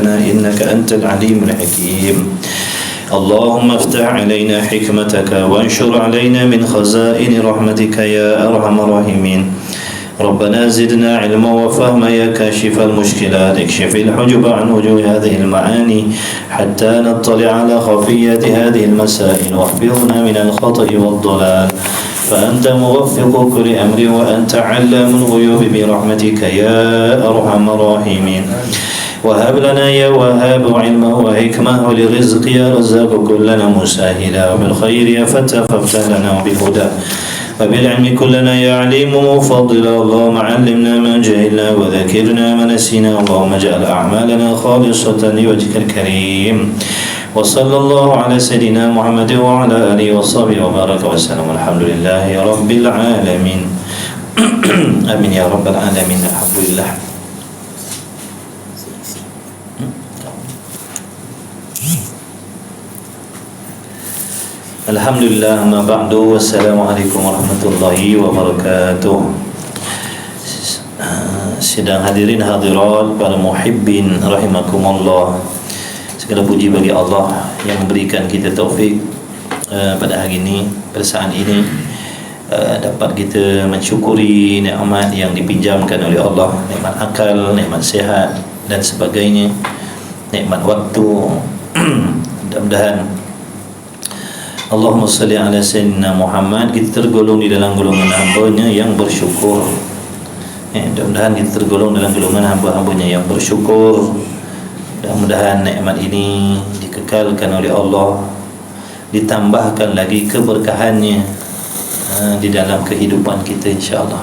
لنا إنك أنت العليم الحكيم. اللهم افتح علينا حكمتك وانشر علينا من خزائن رحمتك يا أرحم الراحمين. ربنا زدنا علما وفهما يا كاشف المشكلات. اكشف الحجب عن وجوه هذه المعاني حتى نطلع على خفية هذه المسائل، واحفظنا من الخطأ والضلال، فأنت موفق كل أمر وأنت علام الغيوب برحمتك يا أرحم الراحمين. وهب لنا يا وهاب علما وحكمة، وللرزق يا رزاق كلنا مساهلا، وبالخير يا فتى فافتح لنا وبالهدى، وبالعلم كلنا يا عليم مفضلا. اللهم علمنا ما جهلنا وذكرنا ما نسينا، اللهم اجعل أعمالنا خالصة لوجهك الكريم. وصلى الله على سيدنا محمد وعلى آله وصحبه وبارك وسلم. الحمد لله رب العالمين. آمين يا رب العالمين. الحمد لله. Alhamdulillah, ma ba'du. Wassalamualaikum warahmatullahi wabarakatuh. Sidang hadirin hadirat, para muhibbin rahimakumullah. Segala puji bagi Allah yang memberikan kita taufik pada hari ini, pada saat ini, dapat kita mensyukuri nikmat yang dipinjamkan oleh Allah, nikmat akal, nikmat sihat dan sebagainya, nikmat waktu. Mudah-mudahan Allahumma salli ala sayyidina Muhammad, kita tergolong di dalam golongan hamba-Nya yang bersyukur. Mudah-mudahan kita tergolong dalam golongan hamba-hambanya yang bersyukur. Mudah-mudahan nikmat ini dikekalkan oleh Allah, ditambahkan lagi keberkahannya di dalam kehidupan kita insya-Allah.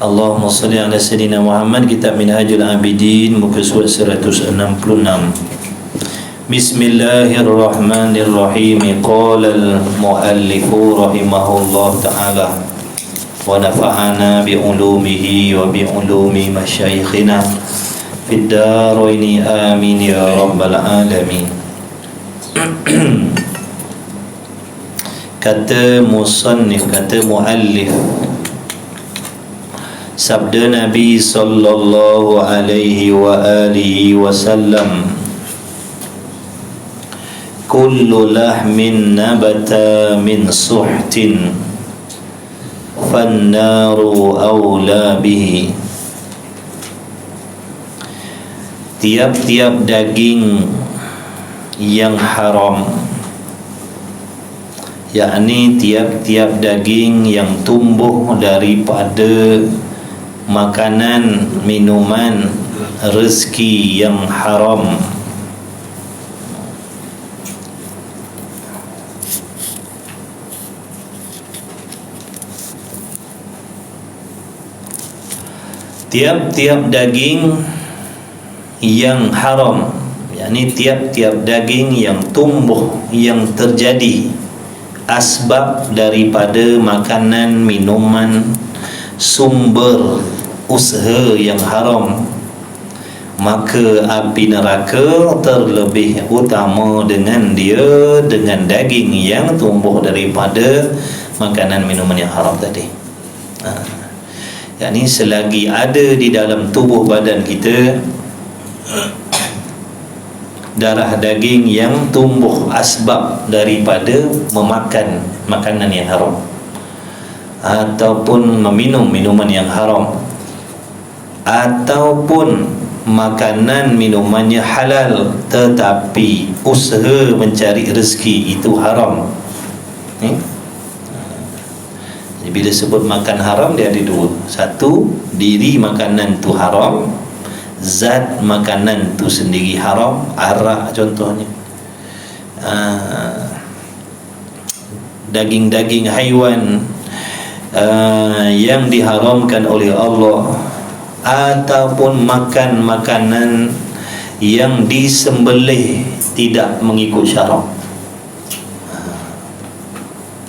Allahumma salli ala sayyidina Muhammad. Kitab Minhajul Abidin, muka surat 166. Bismillahirrahmanirrahim. Qala al-muallifu rahimahullah ta'ala wa nafa'ana bi'ulumihi wa bi'ulumi masyayikhina fid daraini amin ya rabbal alamin. Kata musannif, kata muallif, sabda Nabi sallallahu alaihi wa alihi wasallam, kullu lahmin nabata min suhtin fannaru awla bihi. Tiap-tiap daging yang haram, yakni tiap-tiap daging yang tumbuh daripada makanan, minuman, rezeki yang haram, tiap-tiap daging yang haram, yakni tiap-tiap daging yang tumbuh, yang terjadi asbab daripada makanan, minuman, sumber usaha yang haram, maka api neraka terlebih utama dengan dia, dengan daging yang tumbuh daripada makanan, minuman yang haram tadi. Yakni selagi ada di dalam tubuh badan kita darah daging yang tumbuh asbab daripada memakan makanan yang haram ataupun meminum minuman yang haram ataupun makanan minumannya halal tetapi usaha mencari rezeki itu haram. Jadi bila sebut makan haram, dia ada dua. Satu, diri makanan tu haram, zat makanan tu sendiri haram. Arak contohnya, daging-daging haiwan yang diharamkan oleh Allah, ataupun makan makanan yang disembelih tidak mengikut syarak.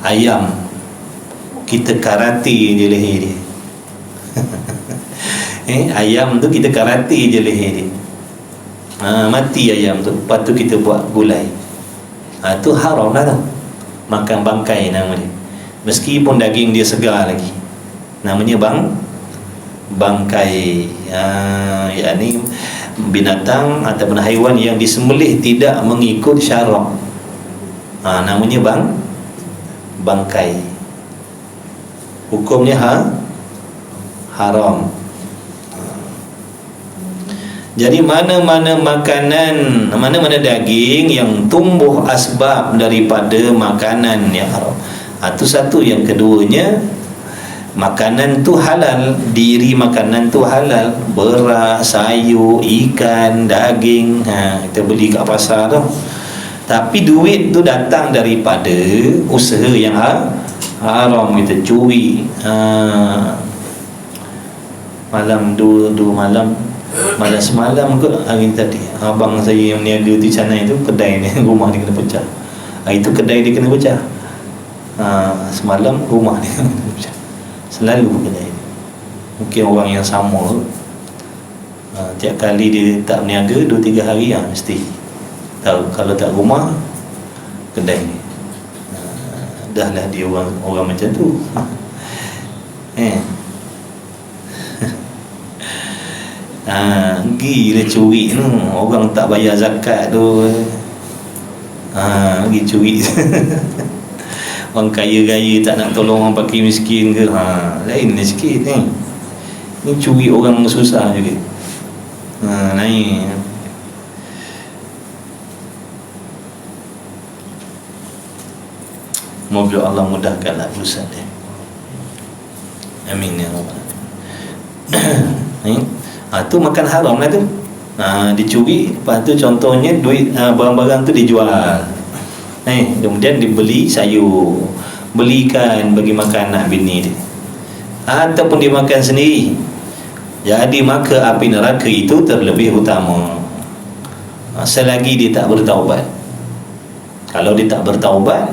Ayam kita karate je leher dia. Ayam tu kita karate je leher dia. Mati ayam tu, lepas tu kita buat gulai. Tu haram dah tu. Makan bangkai nama dia. Meskipun daging dia segar lagi, namanya bangkai. Yakni binatang ataupun haiwan yang disembelih tidak mengikut syarak, namanya bangkai. Hukumnya haram. Jadi mana-mana makanan, mana-mana daging yang tumbuh asbab daripada makanan yang haram, itu satu. Yang keduanya, makanan tu halal, diri makanan tu halal, beras, sayur, ikan, daging, kita beli kat pasar tu. Tapi duit tu datang daripada usaha yang haram, kita curi. Malam semalam kot, hari tadi abang saya yang meniaga di sana itu, kedai ni rumah dia kena pecah. Itu kedai dia kena pecah. Semalam rumah dia kena pecah. Selalu kedai ni. Mungkin orang yang sama. Tiap kali dia tak berniaga 2-3 hari mesti tahu kalau tak rumah kedai ni. Dahlah dia orang macam tu. Gila curi tu. Orang tak bayar zakat tu, pergi curi. Orang kaya-kaya tak nak tolong orang fakir miskin ke, lain sikit ni. Ni curi orang susah juga. Naik. Moga Allah mudahkanlah urusan dia. Amin ya rabbal alamin. Tu makan haram lah tu. Dicuri, lepas tu contohnya duit, barang-barang tu dijual. Kemudian dibeli sayur, belikan bagi makan anak bini dia, ataupun dia makan sendiri. Jadi maka api neraka itu terlebih utama selagi dia tak bertaubat. Kalau dia tak bertaubat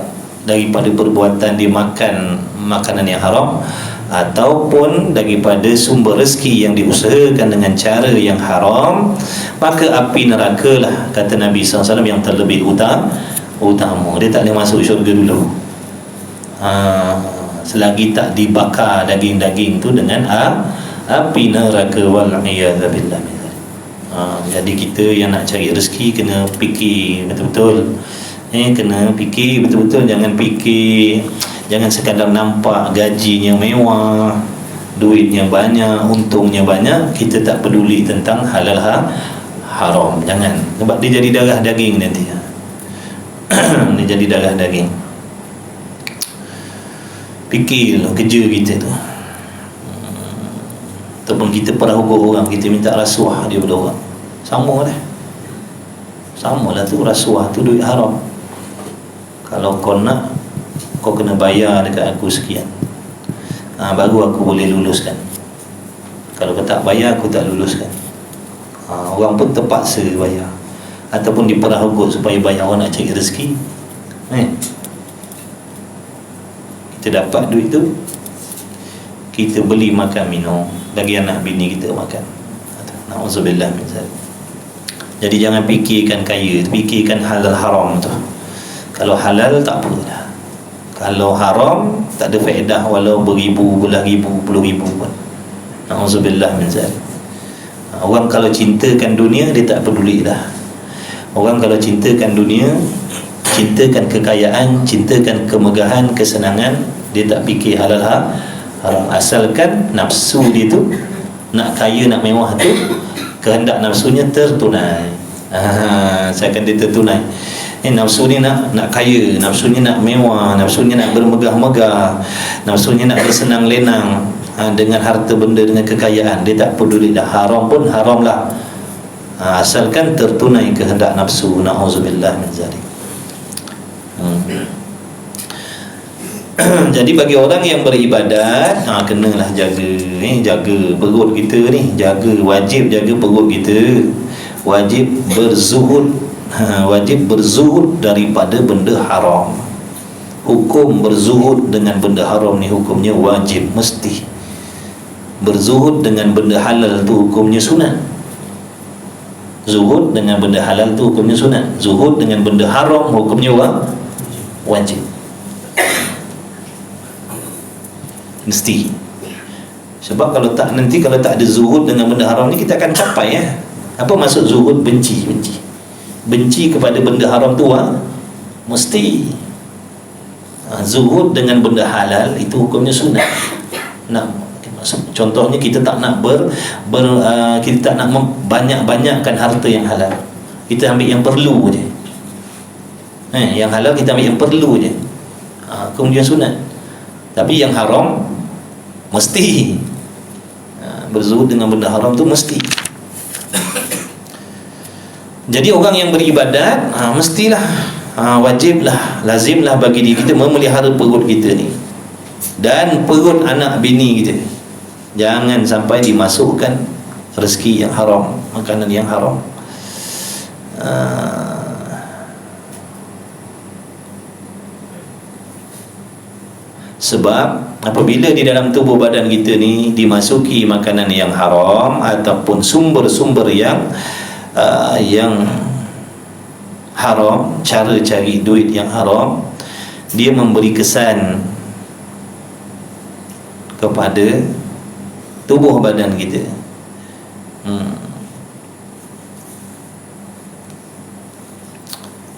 daripada perbuatan dia makan makanan yang haram, ataupun daripada sumber rezeki yang diusahakan dengan cara yang haram, maka api neraka lah, kata Nabi SAW, yang terlebih utama. Dia tak boleh masuk syurga dulu selagi tak dibakar daging-daging tu dengan api neraka. Wal'iyadzubillah. Jadi kita yang nak cari rezeki kena fikir betul-betul. Kena fikir betul-betul. Jangan sekadar nampak gajinya mewah, duitnya banyak, untungnya banyak, kita tak peduli tentang halal haram. Jangan. Sebab dia jadi darah daging nanti. Dia jadi darah daging. Fikirlah kerja kita tu. Ataupun kita pernah ukur orang, kita minta rasuah dia pada orang, sama lah tu. Rasuah tu duit haram. Kalau kau nak, kau kena bayar dekat aku sekian, baru aku boleh luluskan. Kalau kau tak bayar, aku tak luluskan. Orang pun terpaksa bayar, ataupun diperahugut supaya bayar. Orang nak cari rezeki, kita dapat duit tu, kita beli makan minum, bagi anak bini kita makan. Na'udzubillah min zalik. Jadi jangan fikirkan kaya, fikirkan halal haram tu. Kalau halal tak apa dah. Kalau haram tak ada faedah, walau beribu, belah ribu, puluh ribu pun. Na'udzubillah min zalik. Orang kalau cintakan dunia, dia tak peduli dah. Orang kalau cintakan dunia, cintakan kekayaan, cintakan kemegahan, kesenangan, dia tak fikir halal haram. Asalkan nafsu dia tu nak kaya, nak mewah tu, kehendak nafsunya tertunai. Seakan dia tertunai. Nafsu ni nak kaya, nafsunya nak mewah, nafsunya nak bermegah-megah, nafsunya nak bersenang lenang dengan harta benda, dengan kekayaan. Dia tak peduli dah. Haram pun haram lah, asalkan tertunai kehendak nafsu. Na'udzubillah min zalik. Jadi bagi orang yang beribadat, kenalah jaga perut kita ni. Wajib jaga perut kita. Wajib berzuhud. Wajib berzuhud daripada benda haram. Hukum berzuhud dengan benda haram ni hukumnya wajib, mesti. Berzuhud dengan benda halal tu hukumnya sunat. Zuhud dengan benda halal tu hukumnya sunat. Zuhud dengan benda haram hukumnya wajib, mesti. Sebab kalau tak ada zuhud dengan benda haram ni, kita akan capai Apa maksud zuhud? Benci kepada benda haram tu mesti. Zuhud dengan benda halal itu hukumnya sunat. Contohnya kita tak nak kita tak nak banyak-banyakkan harta yang halal. Kita ambil yang perlu je. Yang halal kita ambil yang perlu je. Kemudian sunat. Tapi yang haram mesti. Berzuhud dengan benda haram tu mesti. Jadi orang yang beribadat mestilah, wajiblah, lazimlah bagi diri kita memelihara perut kita ni dan perut anak bini kita. Jangan sampai dimasukkan rezeki yang haram, makanan yang haram. Sebab apabila di dalam tubuh badan kita ni dimasuki makanan yang haram ataupun sumber-sumber yang haram, cara cari duit yang haram, dia memberi kesan kepada tubuh badan kita.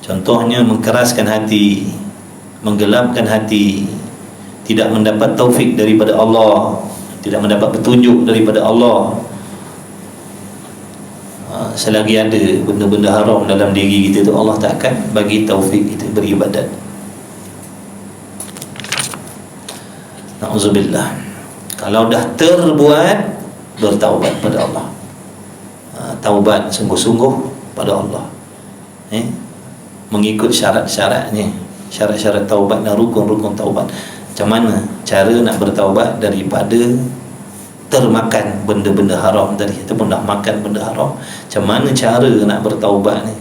Contohnya mengkeraskan hati, menggelapkan hati, tidak mendapat taufik daripada Allah, tidak mendapat petunjuk daripada Allah. Selagi ada benda-benda haram dalam diri kita tu, Allah tak akan bagi taufik kita beribadat. Na'udzubillah. Kalau dah terbuat, bertaubat pada Allah. Taubat sungguh-sungguh pada Allah. Mengikut syarat-syaratnya, syarat-syarat taubat dan rukun-rukun taubat. Macam mana cara nak bertaubat daripada termakan benda-benda haram tadi, ataupun dah makan benda haram? Macam mana cara nak bertaubat ni?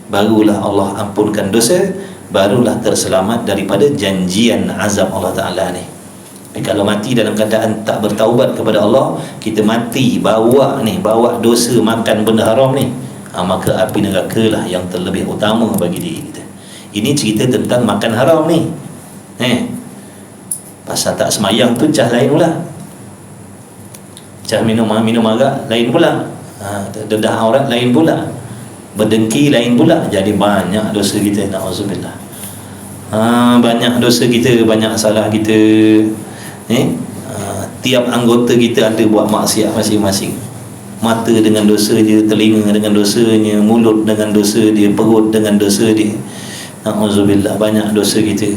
Barulah Allah ampunkan dosa, barulah terselamat daripada janjian azab Allah Ta'ala ni. Tapi kalau mati dalam keadaan tak bertaubat kepada Allah, kita mati bawa dosa makan benda haram ni, maka api neraka lah yang terlebih utama bagi diri kita. Ini cerita tentang makan haram ni. Pasal tak semayang tu cah lain pula, cah minum arak lain pula, dedah aurat lain pula, berdengki lain pula. Jadi banyak dosa kita, na'udzubillah. Banyak dosa kita, banyak salah kita. Tiap anggota kita ada buat maksiat masing-masing. Mata dengan dosa dia, telinga dengan dosanya, mulut dengan dosa dia, perut dengan dosa dia. Na'udzubillah, banyak dosa kita.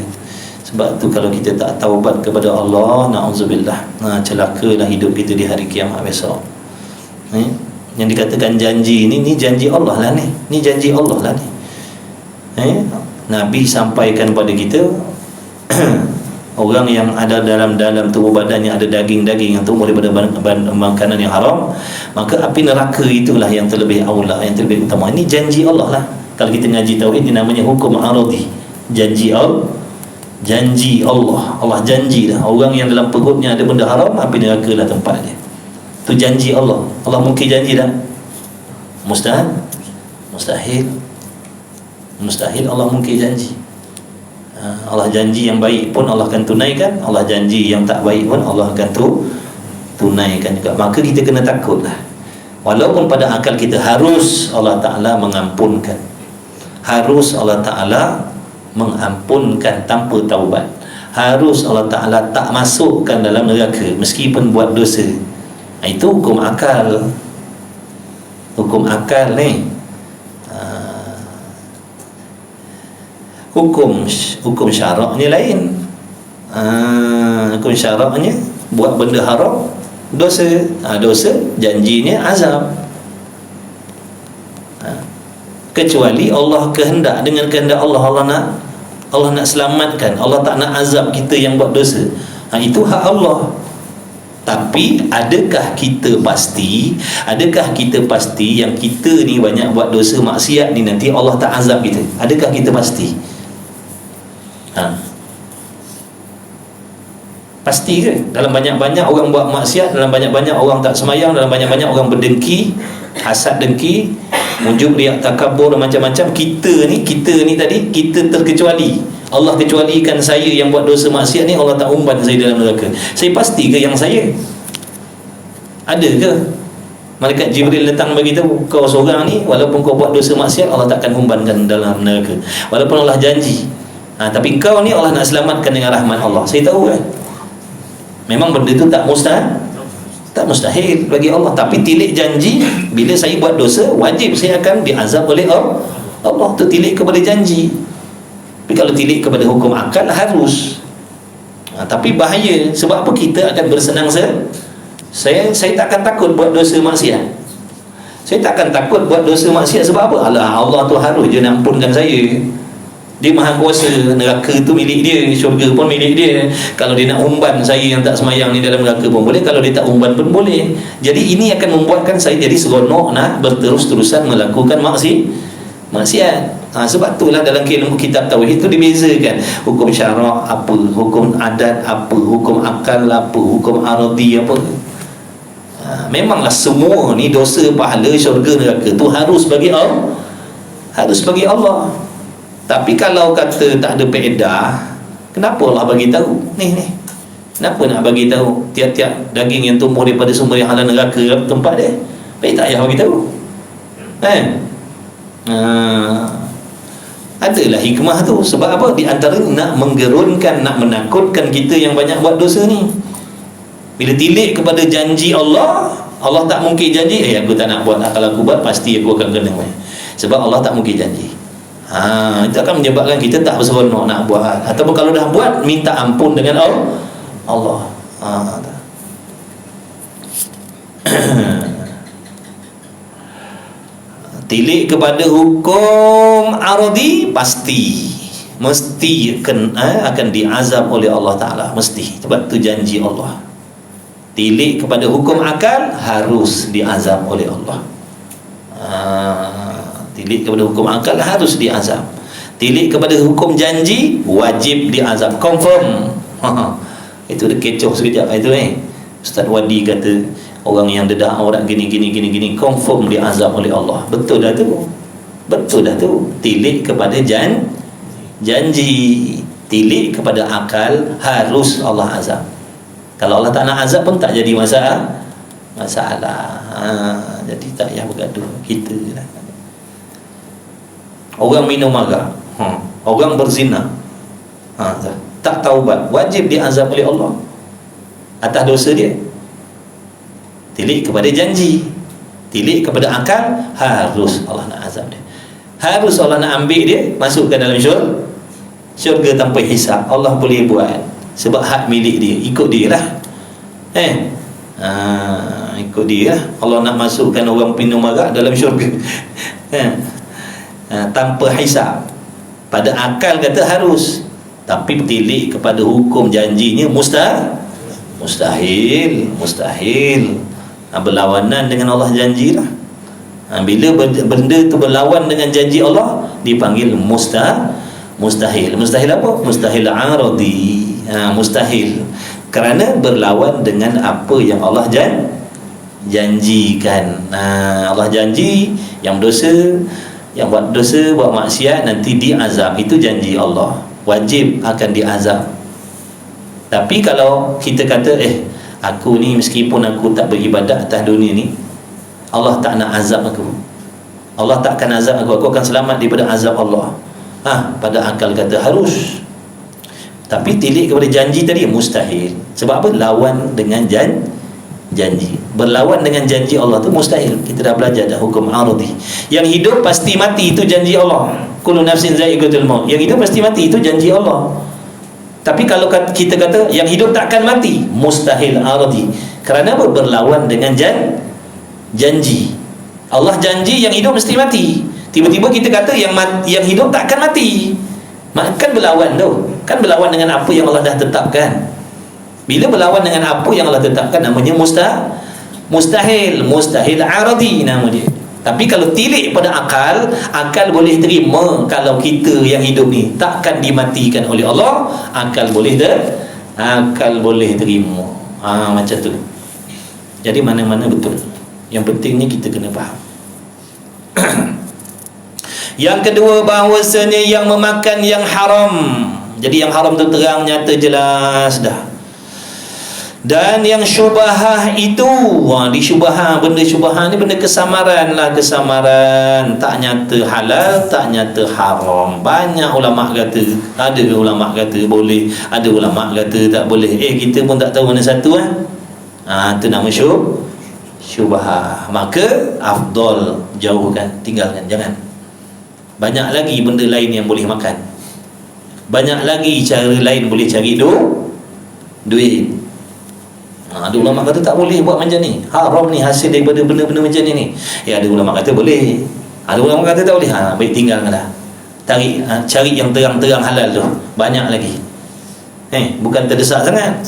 Sebab tu kalau kita tak taubat kepada Allah, na'udzubillah, celakalah hidup kita di hari kiamat besok. Yang dikatakan janji ni janji Allah lah ni. Ni janji Allah lah ni. Nabi sampaikan pada kita orang yang ada dalam tubuh badannya ada daging-daging yang tumbuh daripada makanan yang haram, maka api neraka itulah yang terlebih aula, yang terlebih utama. Ini janji Allah lah. Kalau kita ngaji tauhid, ini namanya hukum aradi. Janji Allah. Allah janji dah, orang yang dalam perutnya ada benda haram, api neraka lah tempatnya. Itu janji Allah. Allah mungkin janji dah? Mustahil Allah mungkin janji. Allah janji yang baik pun Allah akan tunaikan, Allah janji yang tak baik pun Allah akan tunaikan juga. Maka kita kena takutlah. Walaupun pada akal kita harus Allah Ta'ala mengampunkan, harus Allah Ta'ala mengampunkan tanpa taubat, harus Allah Ta'ala tak masukkan dalam neraka meskipun buat dosa. Itu hukum akal. Hukum akal ni. Hukum syaraknya lain. Hukum syaraknya buat benda haram, dosa. Dosa janjinya azab. Kecuali Allah kehendak, dengan kehendak Allah nak selamatkan, Allah tak nak azab kita yang buat dosa. Itu hak Allah. Tapi adakah kita pasti yang kita ni banyak buat dosa maksiat ni nanti Allah tak azab kita? Adakah kita pasti? Pasti ke? Dalam banyak-banyak orang buat maksiat, dalam banyak-banyak orang tak semayang, dalam banyak-banyak orang berdengki, hasad dengki, munjuk riak, takabur dan macam-macam, kita ni tadi, kita terkecuali. Allah kecualikan saya yang buat dosa maksiat ni, Allah tak umpan saya dalam neraka. Saya pasti ke yang saya? Ada ke? Malaikat Jibril datang bagi tahu, kau seorang ni walaupun kau buat dosa maksiat, Allah takkan humbankan dalam neraka. Walaupun Allah janji, tapi kau ni Allah nak selamatkan dengan rahmat Allah. Saya tahu kan, memang benda itu tak mustahil bagi Allah, tapi tilik janji, bila saya buat dosa wajib saya akan diazab oleh Allah. Tu tilik kepada janji. Tapi kalau tilik kepada hukum akal harus. Tapi bahaya. Sebab apa? Kita akan bersenang saya tak akan takut buat dosa maksiat. Saya tak akan takut buat dosa maksiat. Sebab apa? Allah tu harus je nak ampunkan saya. Dia maha kuasa. Neraka tu milik dia, syurga pun milik dia. Kalau dia nak umban saya yang tak semayang ni dalam neraka pun boleh, kalau dia tak umban pun boleh. Jadi ini akan membuatkan saya jadi seronok nak berterus-terusan melakukan maksiat. Sebab itulah dalam ilmu kitab tauhid itu dibezakan hukum syarak apa, hukum adat apa, hukum akal apa, hukum aradi apa. Memanglah semua ni dosa, pahala, syurga, neraka tu harus bagi Allah. Tapi kalau kata tak ada faedah, kenapa Allah bagi tahu? Ni kenapa nak bagi tahu tiap-tiap daging yang tumbuh daripada sumber yang halal neraka tempat dia? Baik tak payah bagi tahu. Adalah hikmah tu. Sebab apa? Di antara nak menggerunkan, nak menakutkan kita yang banyak buat dosa ni. Bila tilik kepada janji Allah, Allah tak mungkin janji aku tak nak buat, kalau aku buat pasti aku akan kena. Sebab Allah tak mungkin janji. Itu akan menyebabkan kita tak berseronok nak buat. Ataupun kalau dah buat, minta ampun dengan Allah. Tilik kepada hukum aradi mesti akan diazab oleh Allah Ta'ala, mesti. Sebab tu janji Allah. Tilik kepada hukum akal harus diazab oleh Allah. Tilik kepada hukum akal harus diazab. Tilik kepada hukum janji wajib diazab, confirm. Itu dia kecoh sekejap itu Ustaz Wadi kata orang yang dedah aurat gini confirm diazab oleh Allah. Betul dah tu. Tilik kepada janji, tilik kepada akal harus Allah azab. Kalau Allah tak nak azab pun tak jadi masalah. Jadi tak payah bergaduh kita lah. Orang minum arak, orang berzina, tak taubat, wajib diazab oleh Allah atas dosa dia. Tilik kepada janji, tilik kepada akal, harus Allah nak azab dia. Harus Allah nak ambil dia, masukkan dalam syurga tanpa hisab. Allah boleh buat sebab hak milik dia, ikut dia lah. Ikut dia lah. Allah nak masukkan orang minum arak dalam syurga tanpa hisab. Pada akal kata harus, tapi tilik kepada hukum janjinya mustahil. Berlawanan dengan Allah janji lah. Bila benda tu berlawan dengan janji Allah, dipanggil mustahil. Mustahil apa? Mustahil aradi. Mustahil kerana berlawan dengan apa yang Allah janjikan. Allah janji yang buat dosa, buat maksiat nanti diazab. Itu janji Allah, wajib akan diazab. Tapi kalau kita kata aku ni meskipun aku tak beribadat atas dunia ni, Allah tak nak azab aku, Allah takkan azab aku akan selamat daripada azab Allah. Pada akal kata harus, tapi tilik kepada janji tadi mustahil. Sebab apa? Lawan dengan janji. Berlawan dengan janji Allah tu mustahil. Kita dah belajar dah hukum aradi. Yang hidup pasti mati, itu janji Allah. Kullu nafsin za'iqatul maut. Yang hidup pasti mati, itu janji Allah. Tapi kalau kita kata yang hidup takkan mati, mustahil aradi. Kerana apa? Berlawan dengan janji. Allah janji yang hidup mesti mati. Tiba-tiba kita kata yang hidup takkan mati. Kan berlawan tu. Kan berlawan dengan apa yang Allah dah tetapkan. Bila berlawan dengan apa yang Allah tetapkan, namanya mustahil aradi nama dia. Tapi kalau tilik pada akal boleh terima kalau kita yang hidup ni takkan dimatikan oleh Allah, akal boleh terima. Macam tu. Jadi mana-mana betul. Yang pentingnya kita kena faham. Yang kedua, bahawasanya yang memakan yang haram. Jadi yang haram tu terang, nyata, jelas dah. Dan yang syubhah itu, di syubhah, benda syubhah ni benda kesamaran lah, kesamaran, tak nyata halal, tak nyata haram. Banyak ulama kata, ada ulama kata boleh, ada ulama kata tak boleh. Kita pun tak tahu mana satu itu nama syubhah. Maka afdal jauhkan, tinggalkan, jangan. Banyak lagi benda lain yang boleh makan, banyak lagi cara lain boleh cari duit. Ada ulama kata tak boleh buat macam ni, haram ni, hasil daripada benda-benda macam ni. Ada ulama kata boleh, ada ulama kata tak boleh. Baik, tinggalkanlah. Cari yang terang-terang halal tu. Banyak lagi. Bukan terdesak sangat.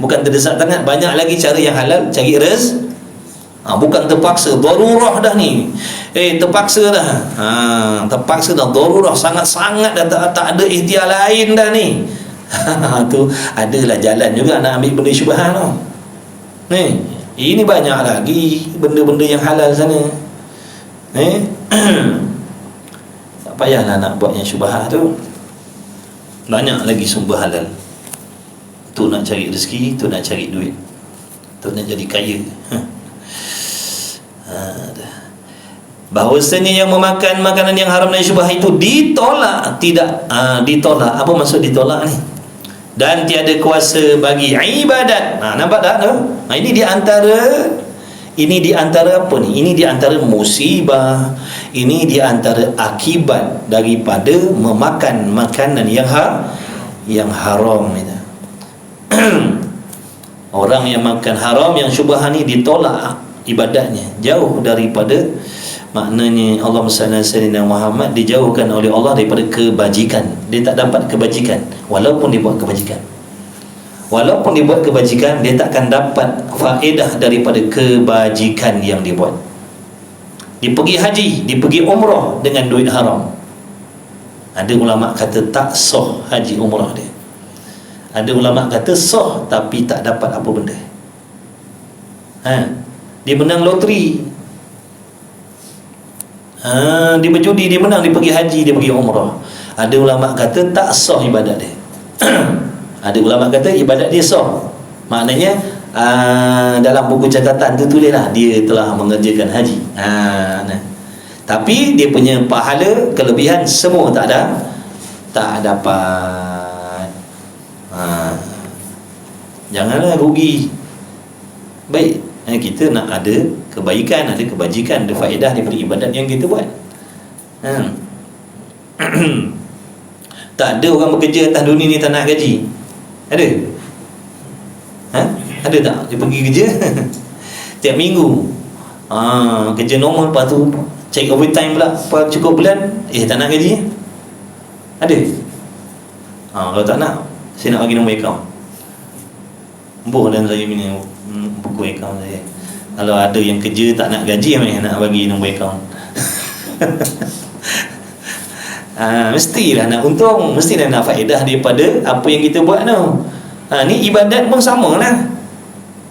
Bukan terdesak sangat. Banyak lagi cara yang halal, cari bukan terpaksa, darurah dah ni. Terpaksa dah. Terpaksa dah, darurah sangat-sangat dah, tak ada ikhtiar lain dah ni. Tu adalah jalan juga nak ambil benda syubhat tu. Ini banyak lagi benda-benda yang halal sana. Tak payahlah nak buat yang syubhat tu. Banyak lagi sumber halal. Tu nak cari rezeki, tu nak cari duit, tu nak jadi kaya. Bahawasanya yang memakan makanan yang haram dan syubhat itu ditolak. Ditolak. Apa maksud ditolak ni? Dan tiada kuasa bagi ibadat. Nampak tak tu? Ini di antara apa ni? Ini di antara musibah. Ini di antara akibat daripada memakan makanan yang haram ni. Orang yang makan haram, yang syubhat ni, ditolak ibadatnya, jauh daripada, maknanya Allahumma salli ala sayyidina Muhammad, dijauhkan oleh Allah daripada kebajikan. Dia tak dapat kebajikan walaupun dia buat kebajikan. Walaupun dia buat kebajikan, dia tak akan dapat faedah daripada kebajikan yang dia buat. Dia pergi haji, dia pergi umrah dengan duit haram. Ada ulama kata tak sah haji umrah dia. Ada ulama kata sah tapi tak dapat apa benda. Dia menang loteri, dia berjudi, dia menang, dia pergi haji, dia pergi umrah. Ada ulama kata tak sah ibadat dia. Ada ulama kata ibadat dia sah. Maknanya dalam buku catatan tu tulislah dia telah mengerjakan haji. Tapi dia punya pahala, kelebihan semua tak dapat. Janganlah rugi. Baik, kita nak ada kebaikan, ada kebajikan, ada faedah daripada ibadat yang kita buat. Tak ada orang bekerja atas dunia ni tak nak gaji. Ada? Ada tak? Dia pergi kerja tiap minggu, kerja normal, lepas tu cari overtime pula, cukup bulan tak nak gaji. Ada? Kalau tak nak, saya nak bagi nombor akaun. Dan saya punya buku akaun saya. Kalau ada yang kerja tak nak gaji, nak bagi nombor akaun. Mestilah nak untung, mestilah nak faedah daripada apa yang kita buat tu. Ni ibadat pun sama lah.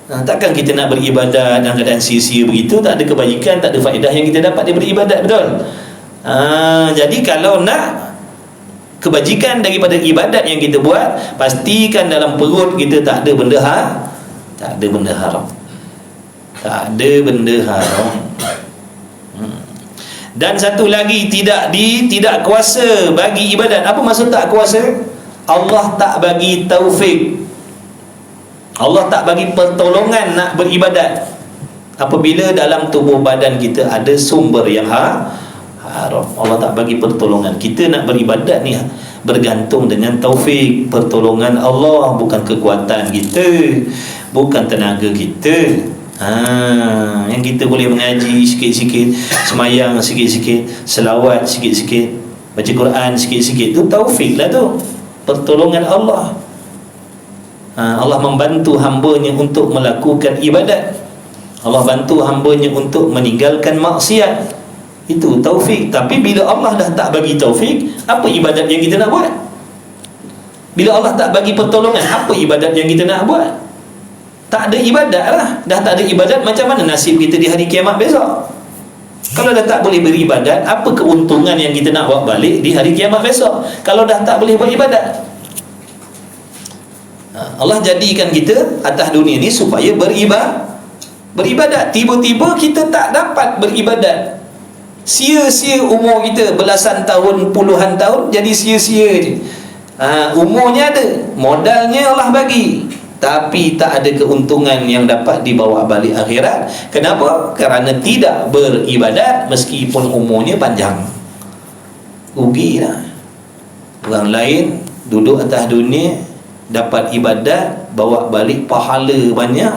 Takkan kita nak beribadat dalam keadaan sia-sia begitu, tak ada kebajikan, tak ada faedah yang kita dapat daripada ibadat, betul? Jadi kalau nak kebajikan daripada ibadat yang kita buat, pastikan dalam perut kita tak ada benda tak ada benda haram. Tak ada benda haram. Dan satu lagi, tidak kuasa bagi ibadat. Apa maksud tak kuasa? Allah tak bagi taufik, Allah tak bagi pertolongan nak beribadat apabila dalam tubuh badan kita ada sumber yang haram. Allah tak bagi pertolongan. Kita nak beribadat ni bergantung dengan taufik, pertolongan Allah, bukan kekuatan kita, bukan tenaga kita. Yang kita boleh mengaji sikit-sikit, semayang sikit-sikit, selawat sikit-sikit, baca Quran sikit-sikit, tu taufik lah tu, pertolongan Allah. Allah membantu hambanya untuk melakukan ibadat, Allah bantu hambanya untuk meninggalkan maksiat. Itu taufik. Tapi bila Allah dah tak bagi taufik, apa ibadat yang kita nak buat? Bila Allah tak bagi pertolongan, apa ibadat yang kita nak buat? Tak ada ibadat lah. Dah tak ada ibadat, macam mana nasib kita di hari kiamat besok? Kalau dah tak boleh beribadat, apa keuntungan yang kita nak bawa balik di hari kiamat besok? Kalau dah tak boleh buat ibadat, Allah jadikan kita atas dunia ni supaya beribadat. Tiba-tiba kita tak dapat beribadat, sia-sia umur kita belasan tahun, puluhan tahun, jadi sia-sia je. Umurnya ada, modalnya Allah bagi, tapi tak ada keuntungan yang dapat dibawa balik akhirat. Kenapa? Kerana tidak beribadat meskipun umurnya panjang. Rugilah. Orang lain duduk atas dunia, dapat ibadat, bawa balik pahala banyak,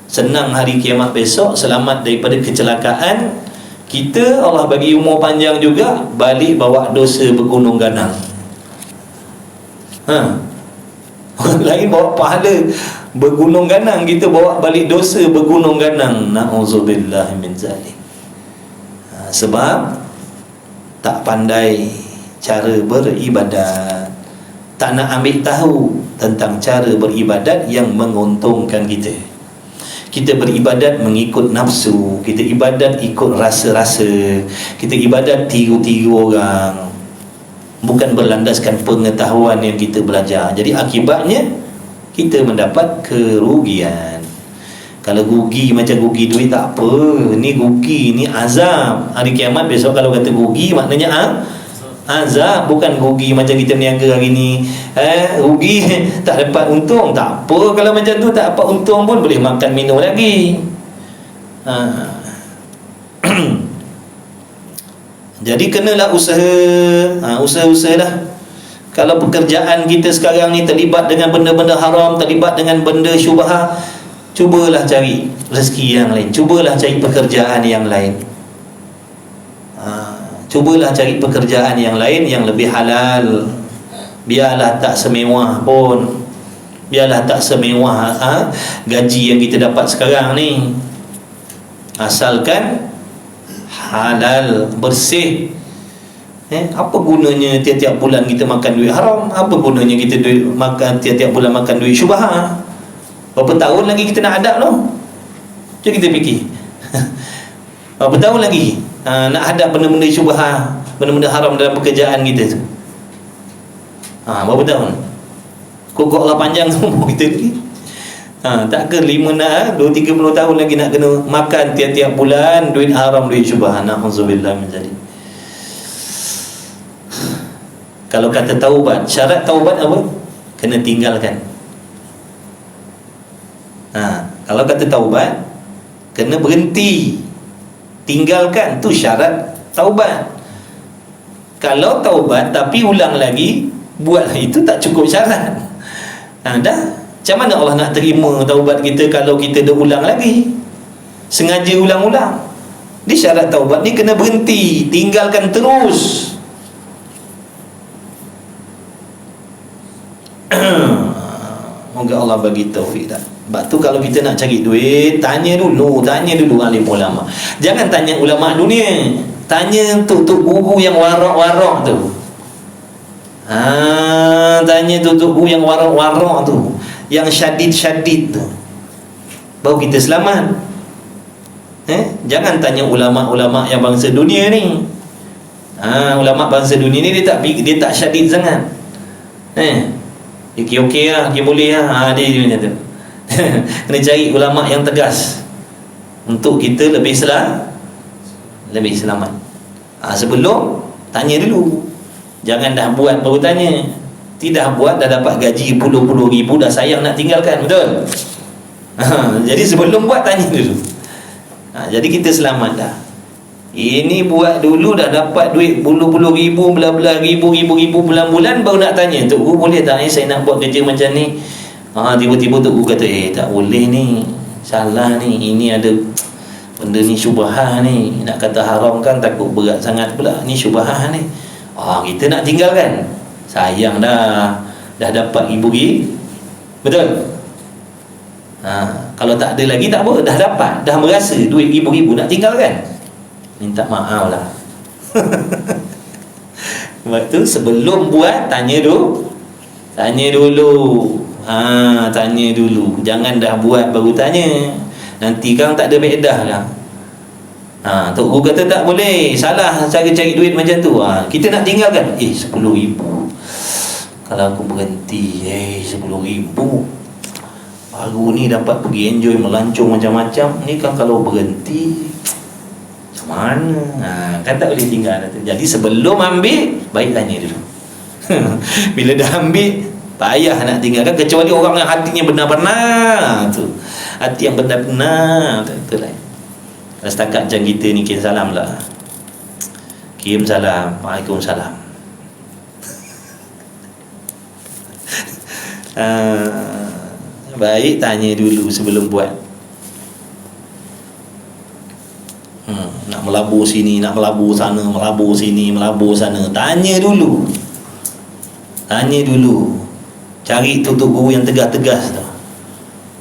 senang hari kiamat besok, selamat daripada kecelakaan. Kita Allah bagi umur panjang juga, balik bawa dosa bergunung ganang. Orang lain bawa pahala bergunung ganang, kita bawa balik dosa bergunung ganang. Na'udzubillah min zalik. Sebab tak pandai cara beribadat, tak nak ambil tahu tentang cara beribadat yang menguntungkan kita. Kita beribadat mengikut nafsu, kita ibadat ikut rasa-rasa, kita ibadat tiru-tiru orang, bukan berlandaskan pengetahuan yang kita belajar. Jadi akibatnya kita mendapat kerugian. Kalau rugi macam rugi duit tak apa, ni rugi, ni azab. Hari kiamat besok kalau kata rugi maknanya azab, bukan rugi macam kita berniaga hari ni. Rugi tak dapat untung, tak apa. Kalau macam tu tak dapat untung pun boleh makan minum lagi. Jadi kenalah usaha lah. Kalau pekerjaan kita sekarang ni terlibat dengan benda-benda haram, terlibat dengan benda syubhah, cubalah cari rezeki yang lain, cubalah cari pekerjaan yang lain. Cubalah cari pekerjaan yang lain yang lebih halal. Biarlah tak semewah pun, biarlah tak semewah gaji yang kita dapat sekarang ni, asalkan halal, bersih. Apa gunanya tiap-tiap bulan kita makan duit haram? Apa gunanya kita tiap-tiap bulan makan duit syubhah? Berapa tahun lagi kita nak hadap tu? Cuba kita fikir. Berapa tahun lagi nak hadap benda-benda syubhah, benda-benda haram dalam pekerjaan kita tu? Berapa tahun? Kok Allah panjang umur kita ni? Tak ke 5-30 tahun lagi nak kena makan tiap-tiap bulan duit haram, duit syubhah. Na'udzubillah min zalik. Kalau kata taubat, syarat taubat apa? Kena tinggalkan. Kalau kata taubat, kena berhenti, tinggalkan, tu syarat taubat. Kalau taubat tapi ulang lagi, buatlah, itu tak cukup syarat. Dah, macam mana Allah nak terima taubat kita kalau kita dah ulang lagi, sengaja ulang-ulang? Di syarat taubat ni kena berhenti, tinggalkan terus. Moga Allah bagi taufik dah. Sebab tu kalau kita nak cari duit, tanya dulu alim ulama. Jangan tanya ulama dunia, tanya tuk guru yang warak-warak tu. Tanya tuk guru yang warak-warak tu, yang syadid-syadid tu, baru kita selamat. Jangan tanya ulama-ulama yang bangsa dunia ni. Ulama bangsa dunia ni dia tak syadid sangat. Okey lah, dia boleh lah. Dia macam tu. Kena cari ulama yang tegas untuk kita lebih selamat. Sebelum tanya dulu. Jangan dah buat baru tanya. Tidak buat dah dapat gaji puluh-puluh ribu, dah sayang nak tinggalkan. Betul? Jadi sebelum buat tanya dulu. Jadi kita selamat dah. Ini buat dulu dah dapat duit puluh-puluh ribu, belah-belah ribu bulan-bulan, baru nak tanya, Tok Guru boleh tak saya nak buat kerja macam ni? Tiba-tiba Tok Guru kata, tak boleh ni, salah ni, ini ada benda ni syubhah ni, nak kata haram kan takut berat sangat pula, ni syubhah ni. Kita nak tinggalkan, sayang dah dapat ribu. Betul? Kalau tak ada lagi tak apa, dah dapat, dah merasa duit ribu-ribu, nak tinggalkan, minta maaf lah. Sebab tu sebelum buat tanya dulu. Tanya dulu. Jangan dah buat baru tanya. Nanti kan tak ada faedah lah. Tok Guru kata tak boleh, salah cara cari duit macam tu. Kita nak tinggalkan, 10 ribu Kalau aku berhenti 10,000 baru ni dapat pergi enjoy melancong macam-macam. Ni kan kalau berhenti macam mana? Kan tak boleh tinggal. Jadi sebelum ambil, baik tanya dulu. Bila dah ambil, payah nak tinggalkan, kecuali orang yang hatinya benar-benar tu. Hati yang benar-benar tu lah. Kalau setakat macam kita ni, kirim salam lah. Kirim salam, Waalaikumsalam. Baik tanya dulu sebelum buat. Nak melabur sini, nak melabur sana, melabur sini, melabur sana, tanya dulu. Tanya dulu. Cari tutup guru yang tegas-tegas tu,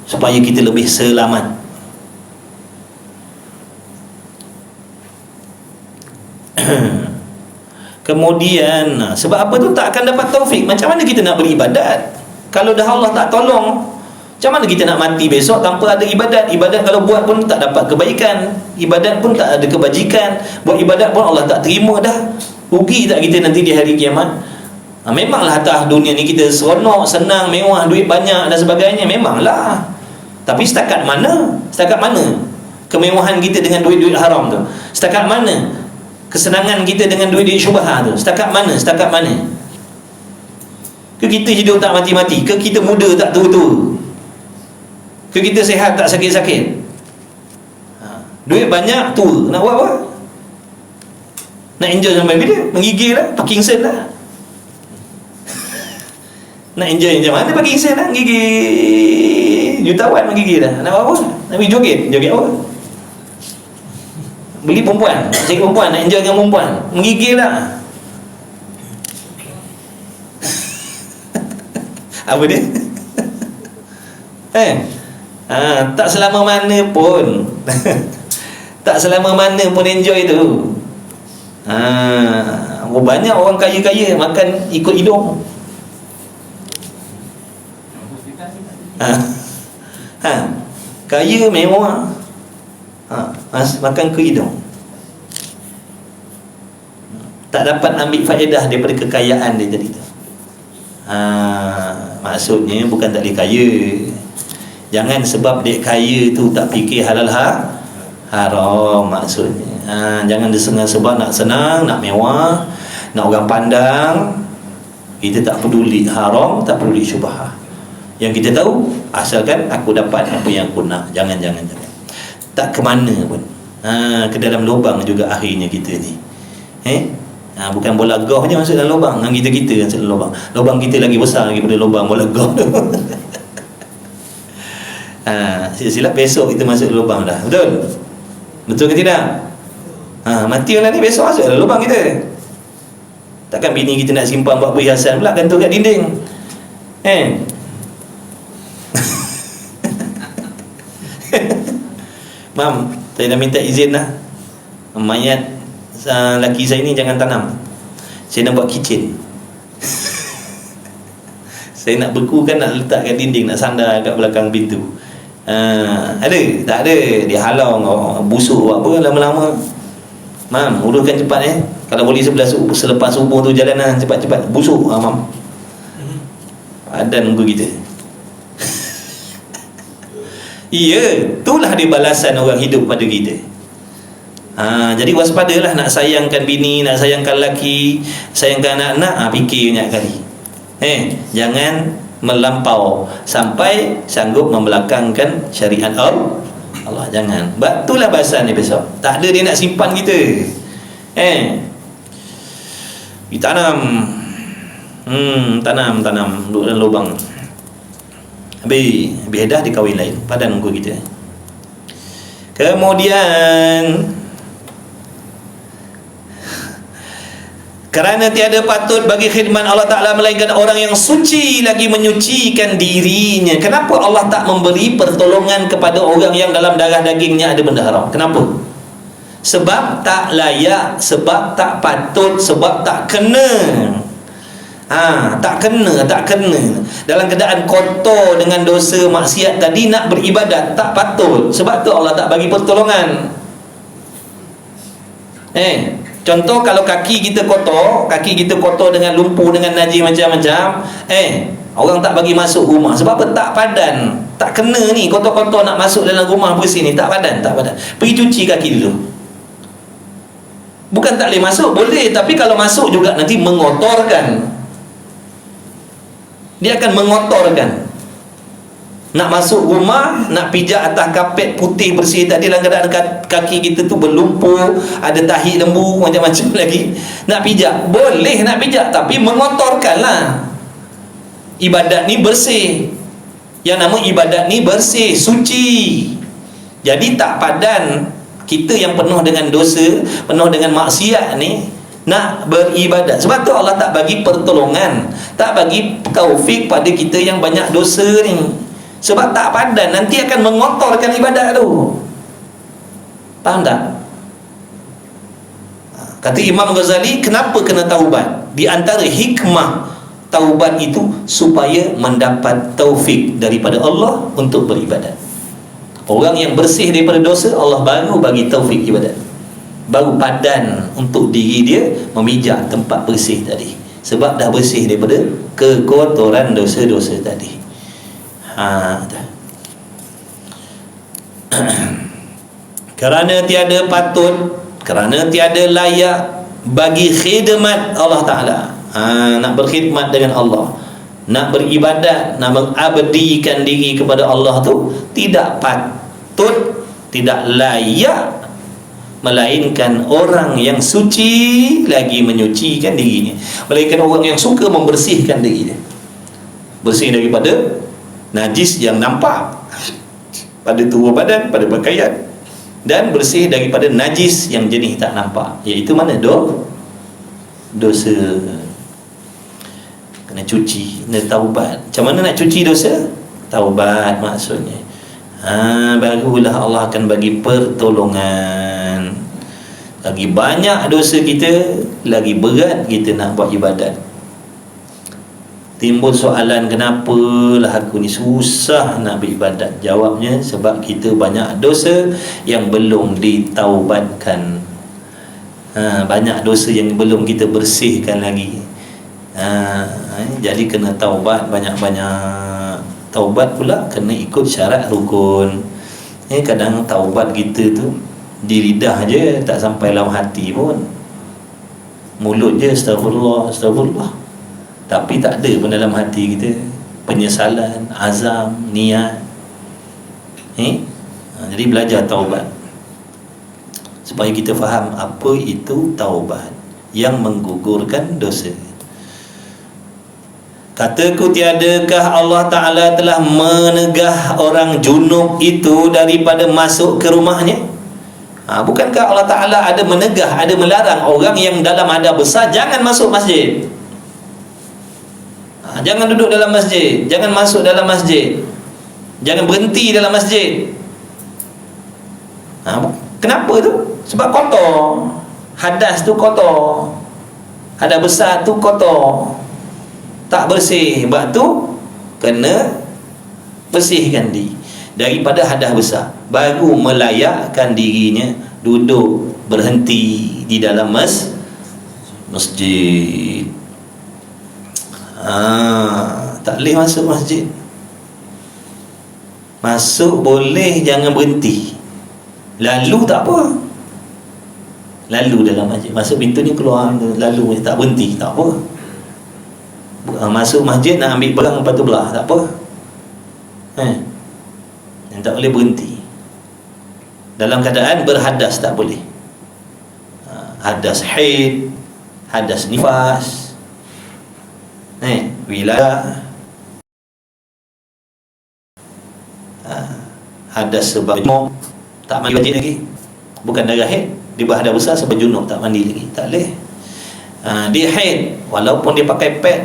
supaya kita lebih selamat. Kemudian sebab apa tu tak akan dapat taufik. Macam mana kita nak beribadat kalau dah Allah tak tolong? Macam mana kita nak mati besok tanpa ada ibadat? Ibadat kalau buat pun tak dapat kebaikan, ibadat pun tak ada kebajikan, buat ibadat pun Allah tak terima dah. Rugi tak kita nanti di hari kiamat? Memanglah atas dunia ni kita seronok, senang, mewah, duit banyak dan sebagainya, memanglah. Tapi setakat mana? Setakat mana kemewahan kita dengan duit-duit haram tu? Setakat mana kesenangan kita dengan duit-duit syubhat tu? Setakat mana? Setakat mana? Ke kita hidup tak mati-mati? Ke kita muda tak tua-tua? Ke kita sihat tak sakit-sakit? Duit banyak, tua, nak buat apa? Nak enjoy sampai bila? Menggigil lah, Parkinson lah. Nak enjoy macam mana Parkinson lah? Gigil jutawan menggigil dah. Nak buat apa? Nak pergi joget? Joget apa? Beli perempuan, cari perempuan, nak enjoy dengan perempuan, menggigil lah. Apa dia? Tak selama mana pun tak selama mana pun enjoy tu. Banyak orang kaya-kaya makan ikut hidung. Kaya mewah, makan ke hidung. Tak dapat ambil faedah daripada kekayaan dia jadi tu. Maksudnya bukan tak boleh kaya. Jangan sebab dia kaya tu tak fikir halal haram maksudnya. Jangan disengah sebab nak senang, nak mewah, nak orang pandang. Kita tak peduli haram, tak peduli syubhah. Yang kita tahu, asalkan aku dapat apa yang aku nak. Jangan. Tak ke mana pun. Ke dalam lubang juga akhirnya kita ni. Bukan bola golf je masuk dalam lubang. Kita masuk dalam lubang. Lubang kita lagi besar daripada lubang bola golf. Silap besok kita masuk lubang dah. Betul? Betul ke tidak? Mati orang ni besok masuk dalam lubang kita. Takkan bini kita nak simpan buat perhiasan pula gantung kat dinding. Mam, saya dah minta izin lah. Mayat laki saya ni jangan tanam. Saya nak buat kitchen. Saya nak bekukan, nak letak kat dinding, nak sandar kat belakang pintu. Ada? Tak ada. Dia halau busuk apa lama-lama. Mam, uruskan cepat Kalau boleh selepas subuh tu jalanan cepat-cepat. Busuk mam. Padan muka kita. Itulah dia balasan orang hidup pada kita. Jadi waspadalah nak sayangkan bini, nak sayangkan laki, sayangkan anak-anak, fikir banyak kali. Jangan melampau sampai sanggup membelakangkan syariat Allah. Jangan. Itulah balasan dia besok. Tak ada dia nak simpan kita. Tanam. Tanam duduk dalam lubang. Habis dah dikahwin lain padan muka kita. Kemudian kerana tiada patut bagi khidmat Allah Ta'ala melainkan orang yang suci lagi menyucikan dirinya. Kenapa Allah tak memberi pertolongan kepada orang yang dalam darah dagingnya ada benda haram? Kenapa? Sebab tak layak, sebab tak patut, sebab tak kena. Tak kena dalam keadaan kotor dengan dosa maksiat tadi, nak beribadat tak patut. Sebab tu Allah tak bagi pertolongan. Contoh kalau kaki kita kotor dengan lumpur, dengan najis macam-macam, orang tak bagi masuk rumah. Sebab apa? Tak padan, tak kena ni, kotor-kotor nak masuk dalam rumah bersih ni, tak padan. Pergi cuci kaki dulu. Bukan tak boleh masuk, boleh, tapi kalau masuk juga nanti mengotorkan. Dia akan mengotorkan. Nak masuk rumah, nak pijak atas kapet putih bersih tadi, dalam keadaan kaki kita tu berlumpur, ada tahi lembu, macam-macam lagi, nak pijak, boleh nak pijak, tapi mengotorkanlah. Ibadat ni bersih. Yang nama ibadat ni bersih, suci. Jadi tak padan kita yang penuh dengan dosa, penuh dengan maksiat ni nak beribadat. Sebab tu Allah tak bagi pertolongan, tak bagi taufik pada kita yang banyak dosa ni. Sebab tak padan, nanti akan mengotorkan ibadat tu. Faham tak? Kata Imam Ghazali, kenapa kena taubat? Di antara hikmah taubat itu supaya mendapat taufik daripada Allah untuk beribadat. Orang yang bersih daripada dosa, Allah baru bagi taufik ibadat, baru padan untuk diri dia memijak tempat bersih tadi. Sebab dah bersih daripada kekotoran dosa-dosa tadi. Kerana tiada patut, kerana tiada layak bagi khidmat Allah Ta'ala. Nak berkhidmat dengan Allah, nak beribadat, nak mengabdikan diri kepada Allah tu tidak patut, tidak layak, melainkan orang yang suci lagi menyucikan dirinya, melainkan orang yang suka membersihkan dirinya, bersih daripada najis yang nampak pada tubuh badan, pada pakaian, dan bersih daripada najis yang jenis tak nampak, iaitu mana? Dosa. Kena cuci, kena taubat. Macam mana nak cuci dosa? Taubat maksudnya. Barulah Allah akan bagi pertolongan. Lagi banyak dosa kita, lagi berat kita nak buat ibadat. Timbul soalan, kenapalah aku ni susah nak beribadat? Jawabnya, sebab kita banyak dosa yang belum ditaubatkan. Banyak dosa yang belum kita bersihkan lagi. Jadi kena taubat banyak-banyak. Taubat pula kena ikut syarat rukun. Kadang taubat kita tu di lidah je, tak sampai dalam hati pun. Mulut je astagfirullah, astagfirullah, tapi tak ada pun dalam hati kita penyesalan, azam, niat. Jadi belajar taubat supaya kita faham apa itu taubat yang menggugurkan dosa. Kataku, tiadakah Allah Ta'ala telah menegah orang junub itu daripada masuk ke rumahnya? Bukankah Allah Ta'ala ada menegah, ada melarang orang yang dalam hadas besar jangan masuk masjid, jangan duduk dalam masjid, jangan masuk dalam masjid, jangan berhenti dalam masjid. Kenapa tu? Sebab kotor. Hadas tu kotor, hadas besar tu kotor, tak bersih. Sebab tu kena bersihkan diri daripada hadas besar, baru melayakkan dirinya duduk berhenti di dalam masjid. Tak boleh masuk masjid. Masuk boleh, jangan berhenti. Lalu tak apa, lalu dalam masjid, masuk pintu ni keluar, lalu tak berhenti, tak apa. Masuk masjid nak ambil belang, lepas tu belah, tak apa. Yang tak boleh berhenti. Dalam keadaan berhadas tak boleh. Hadas haid, hadas nifas, wilayah, hadas sebab junub, tak mandi wajib lagi. Bukan darah haid, dia berhadas besar sebab junub, tak mandi lagi, tak boleh. Dia haid, walaupun dia pakai pad,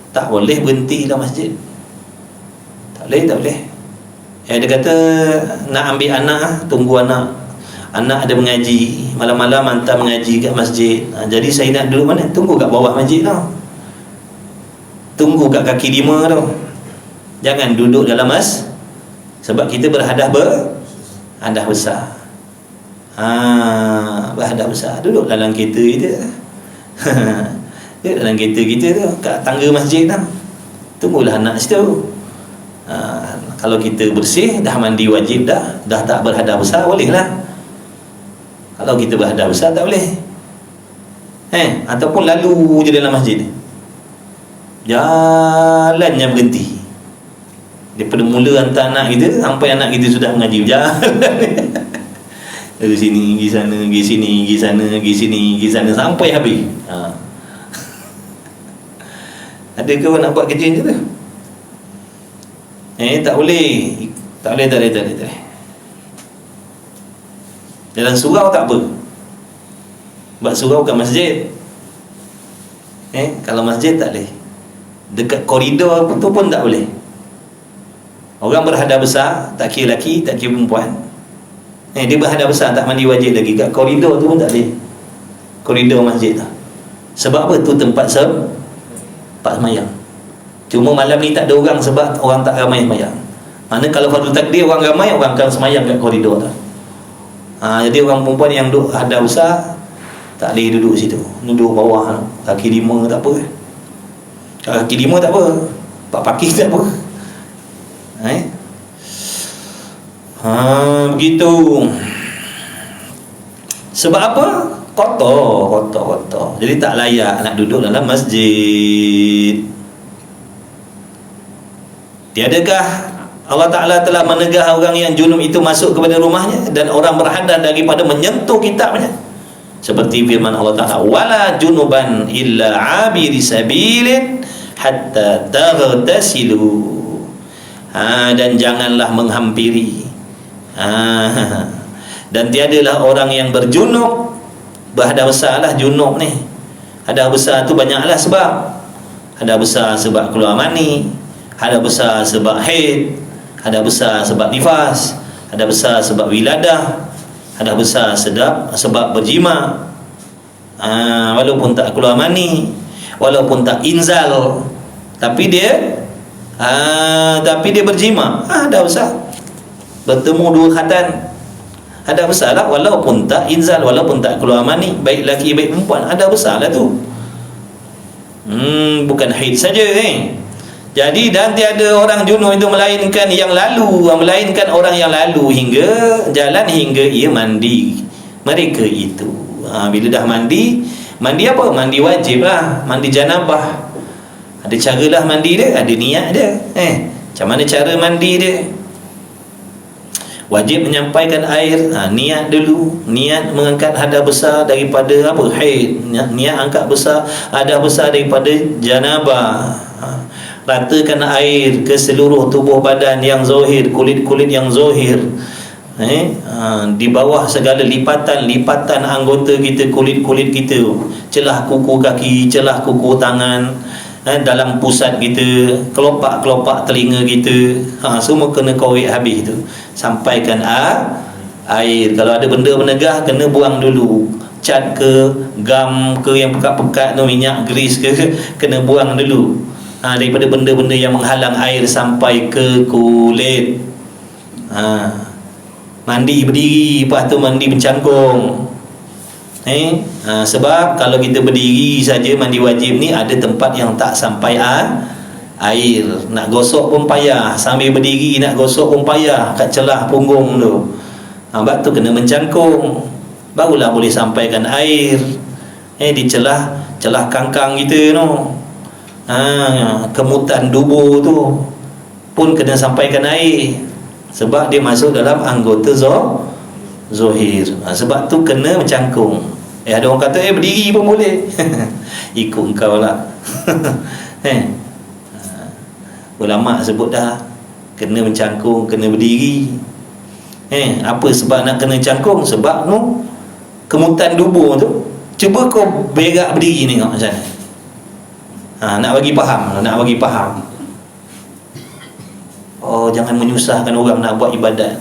tak boleh berhenti dalam masjid, tak boleh. Dia kata nak ambil anak, tunggu anak ada mengaji, malam-malam hantar mengaji kat masjid. Jadi saya nak duduk mana? Tunggu kat bawah masjid tau, tunggu kat kaki 5 tau. Jangan duduk dalam sebab kita berhadas besar. Berhadap besar, duduk dalam kereta kita. Duduk dalam kereta kita tu, kat tangga masjid tu, tunggulah anak situ. Kalau kita bersih, dah mandi wajib dah tak berhadap besar, boleh lah. Kalau kita berhadap besar tak boleh. Ataupun lalu je dalam masjid, jalannya berhenti. Daripada mula hantar anak kita sampai anak kita sudah mengaji, berjalan dari sini pergi sana, pergi sini, pergi sana, pergi sini, pergi sana sampai habis. Ada ke orang nak buat kerja macam tu? Tak boleh. Tak boleh. Dalam surau tak apa, buat surau kat masjid. Kalau masjid tak boleh. Dekat koridor tu pun tak boleh. Orang berhadap besar, tak kira lelaki, tak kira perempuan, dia berhadap besar tak mandi wajib lagi. Kat koridor tu pun tak boleh. Koridor masjid tu. Sebab apa? Tu tempat semayang. Cuma malam ni tak ada orang sebab orang tak ramai semayang. Mana kalau fardu takdir orang ramai, orang akan semayang kat koridor tu. Jadi orang perempuan yang duduk hadap besar tak boleh duduk situ, duduk bawah. Kaki lima tak apa. Kaki lima tak apa, 4 kaki tak apa. Begitu. Sebab apa? Kotor. Jadi tak layak nak duduk dalam masjid. Tiadakah Allah Ta'ala telah menegah orang yang junub itu masuk kepada rumahnya dan orang berhadas daripada menyentuh kitabnya? Seperti firman Allah Ta'ala, wala junuban illa abiri sabilin hatta taghtasilu. Dan janganlah menghampiri. Dan tiadalah orang yang berjunub. Berhadap besar lah junub ni. Hadap besar tu banyaklah sebab. Hadap besar sebab keluar mani, hadap besar sebab haid, hadap besar sebab nifas, hadap besar sebab wiladah, hadap besar sebab berjima. Walaupun tak keluar mani, walaupun tak inzal, tapi dia berjima, ada besar. Bertemu 2 khatan, ada besar lah. Walaupun tak inzal, walaupun tak keluar mani, baik lelaki baik perempuan, ada besar lah tu. Bukan haid saja. Jadi dan tiada orang junub itu melainkan orang yang lalu hingga jalan hingga ia mandi. Mereka itu bila dah mandi apa? Mandi wajib lah, mandi janabah. Ada caralah mandi dia, ada niat dia. Macam mana cara mandi dia? Wajib menyampaikan air, niat dulu, niat mengangkat hadas besar daripada haid, niat angkat besar hadas besar daripada janabah. Ratakan air ke seluruh tubuh badan yang zahir, kulit-kulit yang zahir. Di bawah segala lipatan anggota kita, kulit-kulit kita, celah kuku kaki, celah kuku tangan, dalam pusat kita, kelopak-kelopak telinga kita, semua kena korek habis tu. Sampaikan air. Kalau ada benda menegah, kena buang dulu. Cat ke, gam ke yang pekat-pekat tu, minyak grease ke, kena buang dulu. Daripada benda-benda yang menghalang air sampai ke kulit. Mandi berdiri, lepas tu mandi mencangkung. Sebab kalau kita berdiri saja mandi wajib ni, ada tempat yang tak sampai air. Nak gosok pun payah, sambil berdiri nak gosok pun payah kat celah punggung tu. Sebab tu kena mencangkung, barulah boleh sampaikan air. Di celah kangkang kita tu, kemutan dubur tu pun kena sampaikan air. Sebab dia masuk dalam anggota zahir. Sebab tu kena mencangkung. Ada orang kata berdiri pun boleh. Ikut kau lah. Ulama sebut dah, kena mencangkung, kena berdiri. Apa sebab nak kena cangkung? Sebab tu kemutan dubur tu, cuba kau berak berdiri tengok macam mana. Nak bagi faham. Jangan menyusahkan orang nak buat ibadat.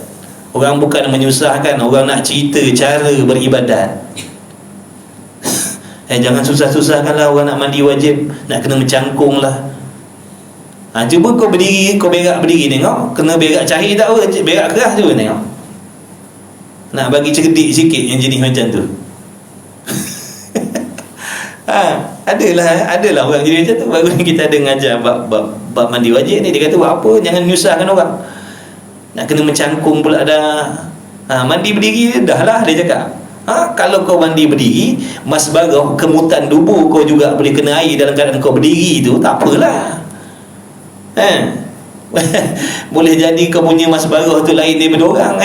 Orang bukan menyusahkan, orang nak cerita cara beribadat. Jangan susah-susahkanlah orang nak mandi wajib, nak kena mencangkung lah. Cuba kau berdiri, kau berak berdiri tengok. Kena berak cair tak apa, berak keras tu tengok. nak bagi cerdik sikit yang jenis macam tu. Adalah orang jadi macam tu. Baru kita ada ngajar bab mandi wajib ni, dia kata buat apa, jangan menyusahkan orang. Nak kena mencangkung pula dah. Mandi berdiri dah lah, dia cakap. Kalau kau mandi berdiri, Mas Barah, kemutan tubuh kau juga boleh kena air dalam keadaan kau berdiri tu, tak apalah. Boleh jadi kau punya Mas Barah tu lain daripada orang,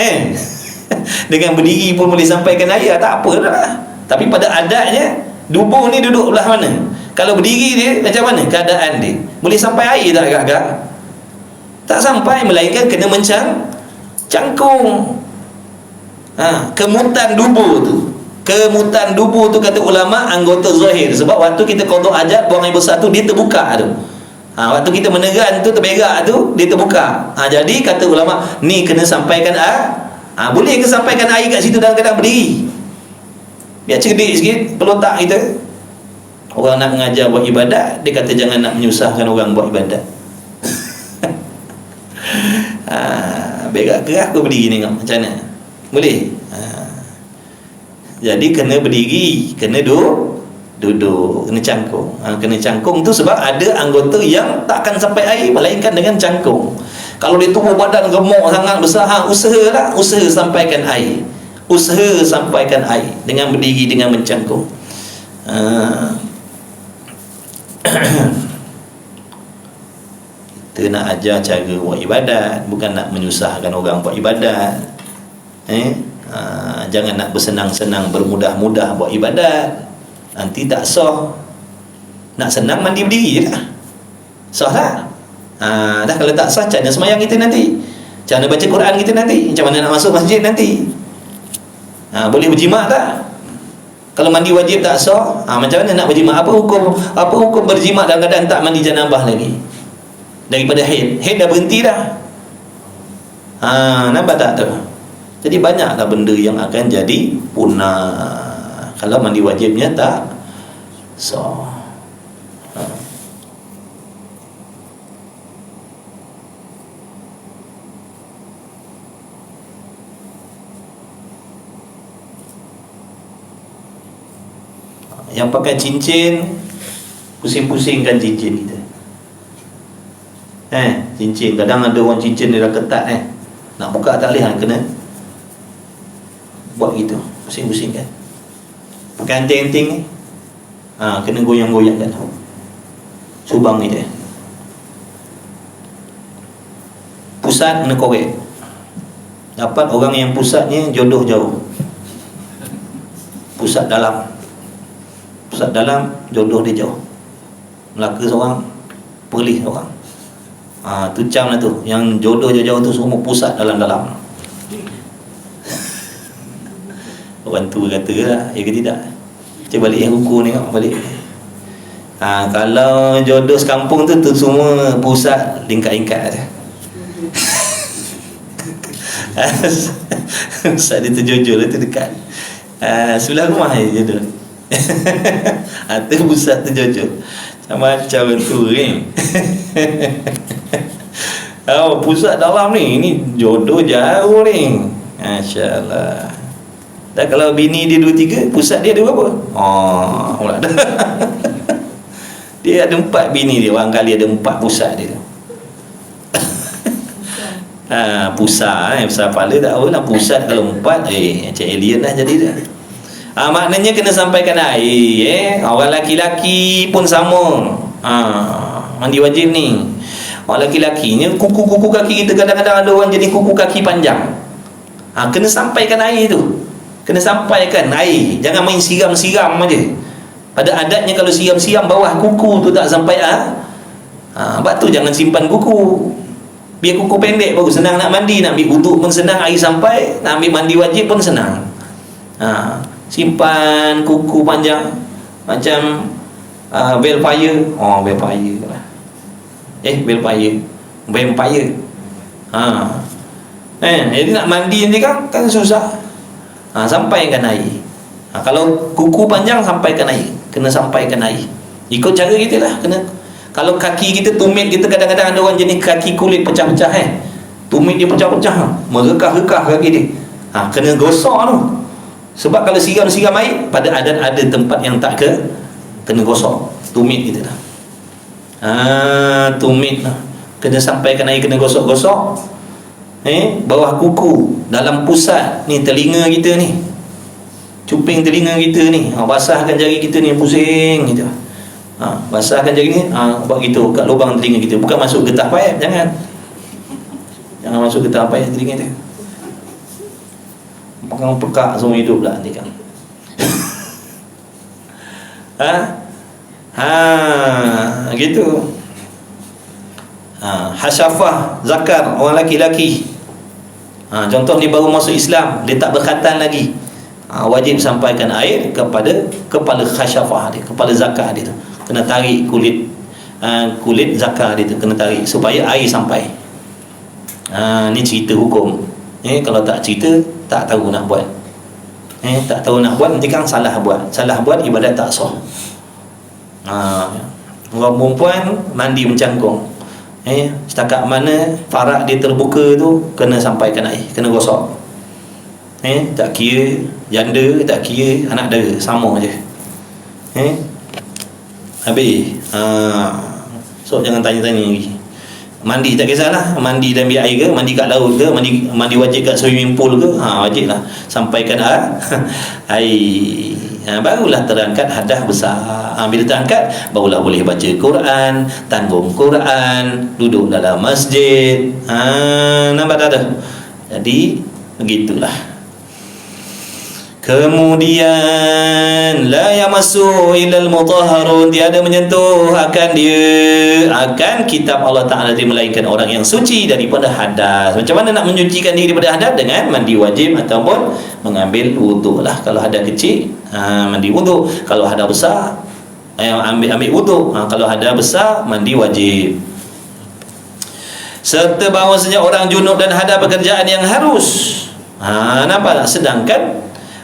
dengan berdiri pun boleh sampaikan air, tak apalah. Tapi pada adatnya, tubuh ni duduk belah mana? Kalau berdiri dia macam mana keadaan dia? Boleh sampai air tak agak-agak? Tak sampai, melainkan kena cangkung. Kemutan dubu tu kata ulama anggota zahir. Sebab waktu kita qada hajat buang air besar tu, dia terbuka tu. Waktu kita meneran tu, terberak tu, dia terbuka. Jadi kata ulama, ni kena sampaikan boleh ke sampaikan air kat situ dalam keadaan berdiri? Biar cerdik sikit pelotak kita. Orang nak mengajar buat ibadat, dia kata jangan nak menyusahkan orang buat ibadat. Berak keras aku berdiri tengok macam mana? Boleh? Jadi kena berdiri, kena duduk, kena cangkung. Kena cangkung tu sebab ada anggota yang takkan sampai air melainkan dengan cangkung. Kalau dia tubuh badan gemuk sangat besar, usaha sampaikan air. Usaha sampaikan air dengan berdiri, dengan mencangkung. Kita nak ajar cara buat ibadat, bukan nak menyusahkan orang buat ibadat. Jangan nak bersenang-senang, bermudah-mudah buat ibadat, nanti tak sah. Nak senang mandi berdiri je lah, sah tak? Dah kalau tak sah, macam mana semayang kita nanti? Macam mana baca Quran kita nanti? Macam mana nak masuk masjid nanti? Boleh berjimat tak? Kalau mandi wajib tak sah, macam mana nak berjimat? Apa hukum berjimat dalam keadaan tak mandi janabah lagi? Daripada haid dah berhenti dah. Nampak tak tu? Jadi banyaklah benda yang akan jadi punah kalau mandi wajibnya tak sah. Yang pakai cincin, pusing-pusingkan cincin kita. Cincin, kadang ada orang cincin dia dah ketat, nak buka tak boleh, kena buat gitu, pusing-pusingkan. Pakai anting-anting ni, kena goyang-goyangkan subang ni dia. Pusat kena korek. Dapat orang yang pusatnya jodoh jauh. Pusat dalam jodoh dia jauh. Melaka seorang, perlis seorang. Tu cam lah tu. Yang jodoh jauh-jauh tu semua pusat dalam-dalam. Orang tu kata lah, ya ke tidak? Cuba balik yang hukum ni, tengok balik. Kalau jodoh sekampung tu semua pusat lingkat-lingkat je. Pusat dia terjojol tu dekat sebelah rumah je jodoh. Tu pusat terjojol macam tu ni. Pusat dalam ni jodoh jauh ni. Masya-Allah. Dan kalau bini dia 2-3, pusat dia ada berapa? Pula dah. Dia ada 4 bini dia, orang kali ada 4 pusat dia. Pusat besar kepala tak tahu lah. Pusat kalau 4 macam alien lah jadi dah. Maknanya kena sampaikan air. Orang laki-laki pun sama. Mandi wajib ni, orang laki-lakinya kuku-kuku kaki kita kadang-kadang ada orang jadi kuku kaki panjang. Kena sampaikan air tu. Kena sampaikan air. Jangan main siram-siram aja. Pada adatnya kalau siram-siram bawah kuku tu tak sampai sebab tu jangan simpan kuku. Biar kuku pendek baru senang nak mandi, nak ambil wuduk pun senang, air sampai, nak ambil mandi wajib pun senang. Simpan kuku panjang macam vampire. Vampire. Jadi nak mandi nanti kan susah. Sampaikan air. Kalau kuku panjang, sampaikan air. Kena sampaikan air. Ikut cara kita lah. Kena. Kalau kaki kita, tumit kita, kadang-kadang ada orang jenis kaki kulit pecah-pecah. Tumit dia pecah-pecah, merekah-rekah kaki dia. Kena gosok tu. Sebab kalau siram air, pada ada tempat yang tak kena gosok, tumit kita dah. Tumit lah, kena sampaikan air, kena gosok-gosok. Bawah kuku, dalam pusat ni telinga kita ni, cuping telinga kita ni, basahkan jari kita ni, pusing gitu. Basahkan jari ni, buat gitu kat lubang telinga kita, bukan masuk getah payat. Jangan masuk getah payat telinga kita. Pegang pekak semua hidup lah nanti kan. Gitu. Hasyafah zakar, orang laki-laki. Contoh ni baru masuk Islam, dia tak berkhatan lagi, wajib sampaikan air kepada kepala khasyafah dia, kepala zakar dia tu. Kena tarik kulit zakar dia tu, kena tarik supaya air sampai. Ni cerita hukum. Kalau tak cerita, tak tahu nak buat. Tak tahu nak buat, nanti kan salah buat ibadat tak sah. Orang perempuan mandi mencangkung, setakat mana farak dia terbuka tu, kena sampaikan air, kena gosok. Tak kira janda, tak kira anak dara, sama je. Habis. So jangan tanya-tanya lagi. Mandi tak kisahlah, mandi dalam bilik air ke, mandi kat laut ke, mandi wajib kat swimming pool ke, wajib lah sampaikan air. Barulah terangkat hadas besar. Bila terangkat, barulah boleh baca Quran, tanggung Quran, duduk dalam masjid. Nampak tak ada? Jadi begitulah. Kemudian la yamassu illal mutahharun, tiada menyentuh akan kitab Allah Ta'ala melainkan orang yang suci daripada hadas. Macam mana nak menyucikan diri daripada hadas? Dengan mandi wajib ataupun mengambil wuduk lah. Kalau hadas kecil, mandi wuduk. Kalau hadas besar, ambil wuduk. Kalau hadas besar, mandi wajib. Serta bahawasanya orang junub dan hadas pekerjaan yang harus. Nampak tak? Sedangkan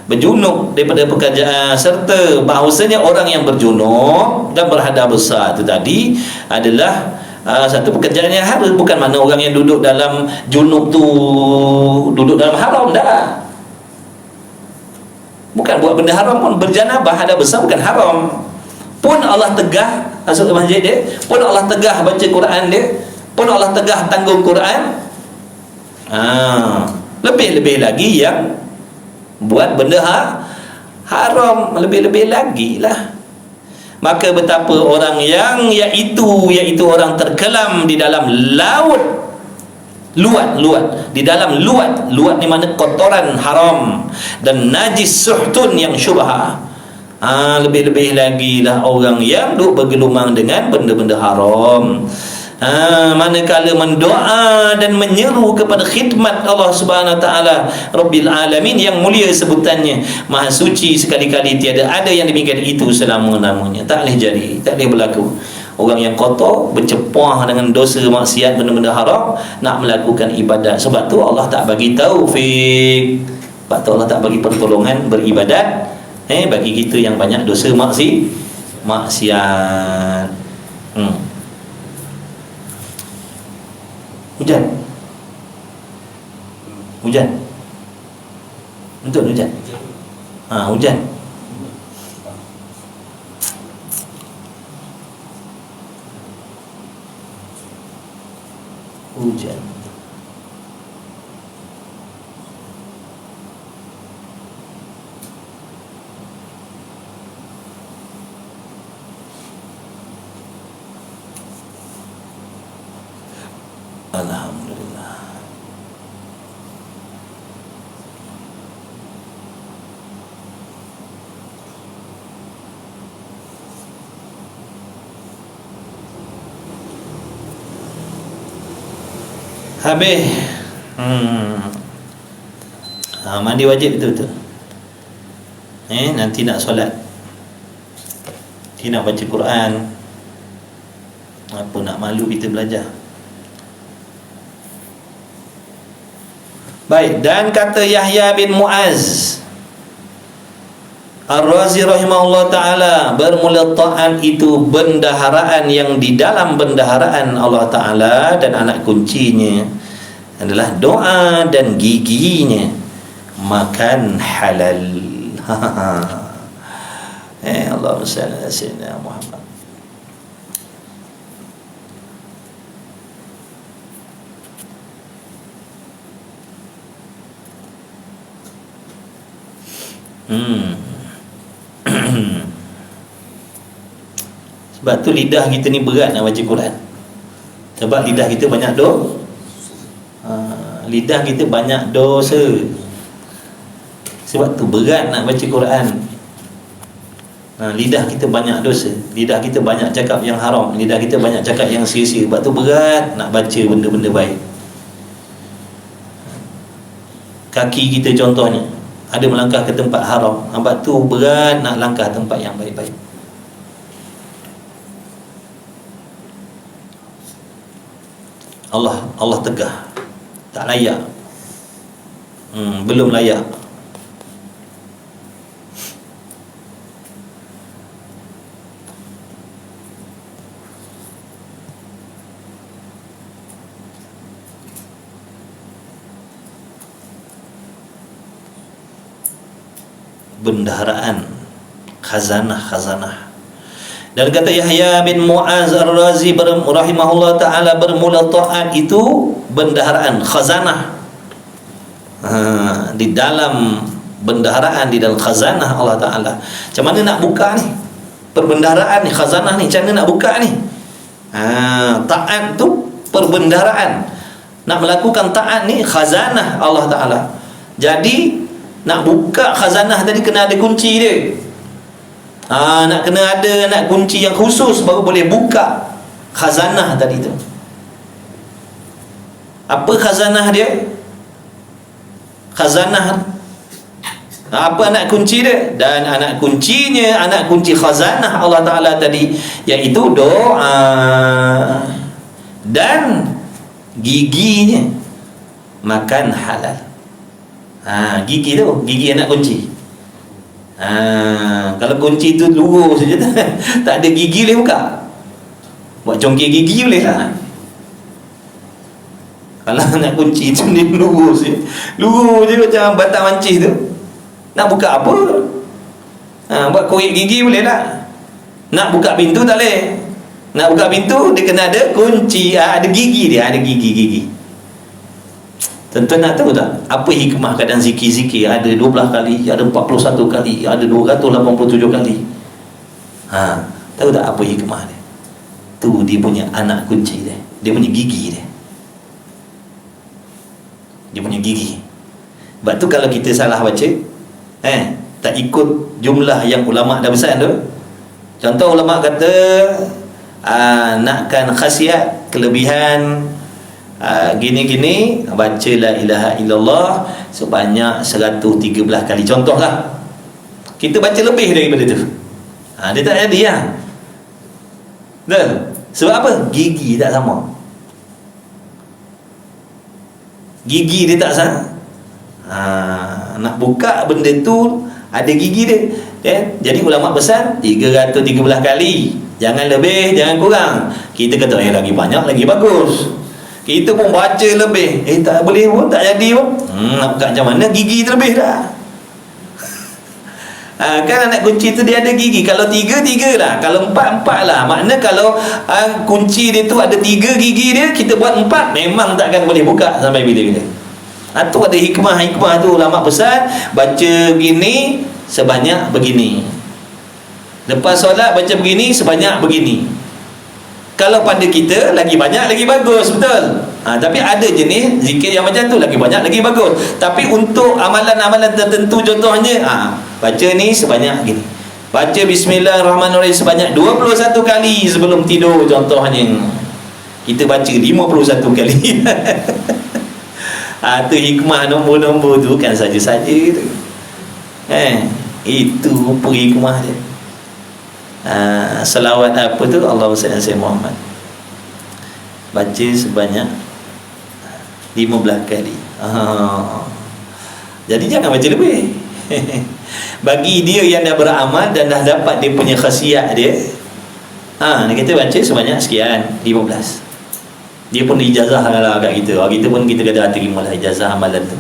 berjunub daripada pekerjaan, serta bahawasanya orang yang berjunub dan berhadas besar itu tadi adalah satu pekerjaan yang harus. Bukan mana orang yang duduk dalam junub tu duduk dalam haram, dah. Bukan buat benda haram pun. Berjanabah hadas besar bukan haram. Pun Allah tegah masuk ke masjid dia, pun Allah tegah baca Quran dia, pun Allah tegah tanggung Quran. Lebih-lebih lagi yang buat benda haram, lebih-lebih lagi lah. Maka betapa orang yang iaitu orang terkelam di dalam laut, luat di dalam luat ni mana kotoran haram dan najis suhtun yang syubhah. Lebih-lebih lagi lah orang yang duk bergelumang dengan benda-benda haram. Manakala mendoa dan menyeru kepada khidmat Allah Subhanahu Wa Taala Rabbil Alamin yang mulia sebutannya, Maha Suci sekali-kali, tiada ada yang demikian itu selama-lamanya. Tak boleh jadi, tak boleh berlaku. Orang yang kotor, bercepah dengan dosa maksiat, benda-benda haram, nak melakukan ibadat. Sebab tu Allah tak bagi taufik, sebab tu Allah tak bagi pertolongan beribadat bagi kita yang banyak dosa maksiat. Hujan. Betul hujan. Hujan. Hujan. Alhamdulillah. Habis. Mandi wajib betul-betul. Nanti nak solat, nanti nak baca Quran, apa nak malu kita belajar. Baik, dan kata Yahya bin Muaz Ar-Razi rahimahullah ta'ala, bermula ta'an itu bendaharaan yang di dalam bendaharaan Allah ta'ala, dan anak kuncinya adalah doa dan giginya makan halal. Allahumma salli ala sayyidina Muhammad. Sebab tu lidah kita ni berat nak baca Quran. Sebab lidah kita banyak lidah kita banyak dosa. Sebab tu berat nak baca Quran. Lidah kita banyak dosa. Lidah kita banyak cakap yang haram. Lidah kita banyak cakap yang sia-sia. Sebab tu berat nak baca benda-benda baik. Kaki kita contohnya ada melangkah ke tempat haram. Sebab tu berat nak langkah tempat yang baik-baik. Allah tegah. Tak layak. Belum layak. Bendaharaan, khazanah. Dan kata Yahya bin Mu'az Ar-Razi rahimahullah ta'ala, bermula ta'at itu bendaharaan, khazanah. Di dalam bendaharaan, di dalam khazanah Allah Ta'ala. Macam mana nak buka ni perbendaharaan ni, khazanah ni, macam mana nak buka ni? Ta'at tu perbendaharaan. Nak melakukan ta'at ni khazanah Allah Ta'ala. Jadi nak buka khazanah tadi kena ada kunci dia. Nak kena ada kunci yang khusus baru boleh buka khazanah tadi tu. Apa khazanah dia? Khazanah apa anak kunci dia? Dan anak kuncinya, anak kunci khazanah Allah Ta'ala tadi, iaitu doa dan giginya makan halal. Gigi tu, gigi anak kunci. Kalau kunci tu lurus saja, tak ada gigi boleh buka. Buat congkir gigi boleh lah. Kalau anak kunci tu ni lurus je, macam batang mancis tu, nak buka apa? Buat korek gigi boleh lah. Nak buka pintu tak boleh. Nak buka pintu dia kena ada kunci, ada gigi dia, ada gigi. Tuan-tuan nak tahu tak apa hikmah kadang zikir-zikir ada 12 kali, ada 41 kali, ada 287 kali? Tahu tak apa hikmah dia? Tu dia punya anak kunci dia. Dia punya gigi dia. Dia punya gigi. Sebab tu kalau kita salah baca, tak ikut jumlah yang ulama' dah besar tu. Contoh ulama' kata nakkan khasiat, kelebihan, gini-gini, baca la ilaha illallah sebanyak 113 kali. Contohlah kita baca lebih daripada tu, dia tak jadi lah. Betul? Sebab apa? Gigi tak sama. Gigi dia tak sama. Nak buka benda tu ada gigi dia. Jadi ulama besar 313 kali. Jangan lebih, jangan kurang. Kita kata lagi banyak lagi bagus. Kita pun baca lebih, tak boleh pun, tak jadi pun. Nak buka macam mana? Gigi terlebih dah. Kan anak kunci tu dia ada gigi. Kalau 3 lah, kalau 4 lah. Makna kalau kunci dia tu ada 3 gigi dia, kita buat 4, memang takkan boleh buka sampai bila-bila. Tu ada hikmah tu ulama besar. Baca begini sebanyak begini, lepas solat baca begini sebanyak begini. Kalau pada kita lagi banyak lagi bagus, betul. Tapi ada jenis zikir yang macam tu, lagi banyak lagi bagus. Tapi untuk amalan-amalan tertentu, contohnya baca ni sebanyak gini, baca bismillahirrahmanirrahim sebanyak 21 kali sebelum tidur, contohnya. Kita baca 51 kali. Tu hikmah nombor-nombor tu kan saja-saja tu. Itu hikmah dia. Selawat apa tu? Allahumma salli ala sayyidina Muhammad, baca sebanyak 15 kali. Jadi jangan baca lebih. Bagi dia yang dah beramal dan dah dapat dia punya khasiat dia, kita baca sebanyak sekian, 15. Dia pun ijazah lah kat kita. Kita pun kita kata terima lah ijazah amalan tu.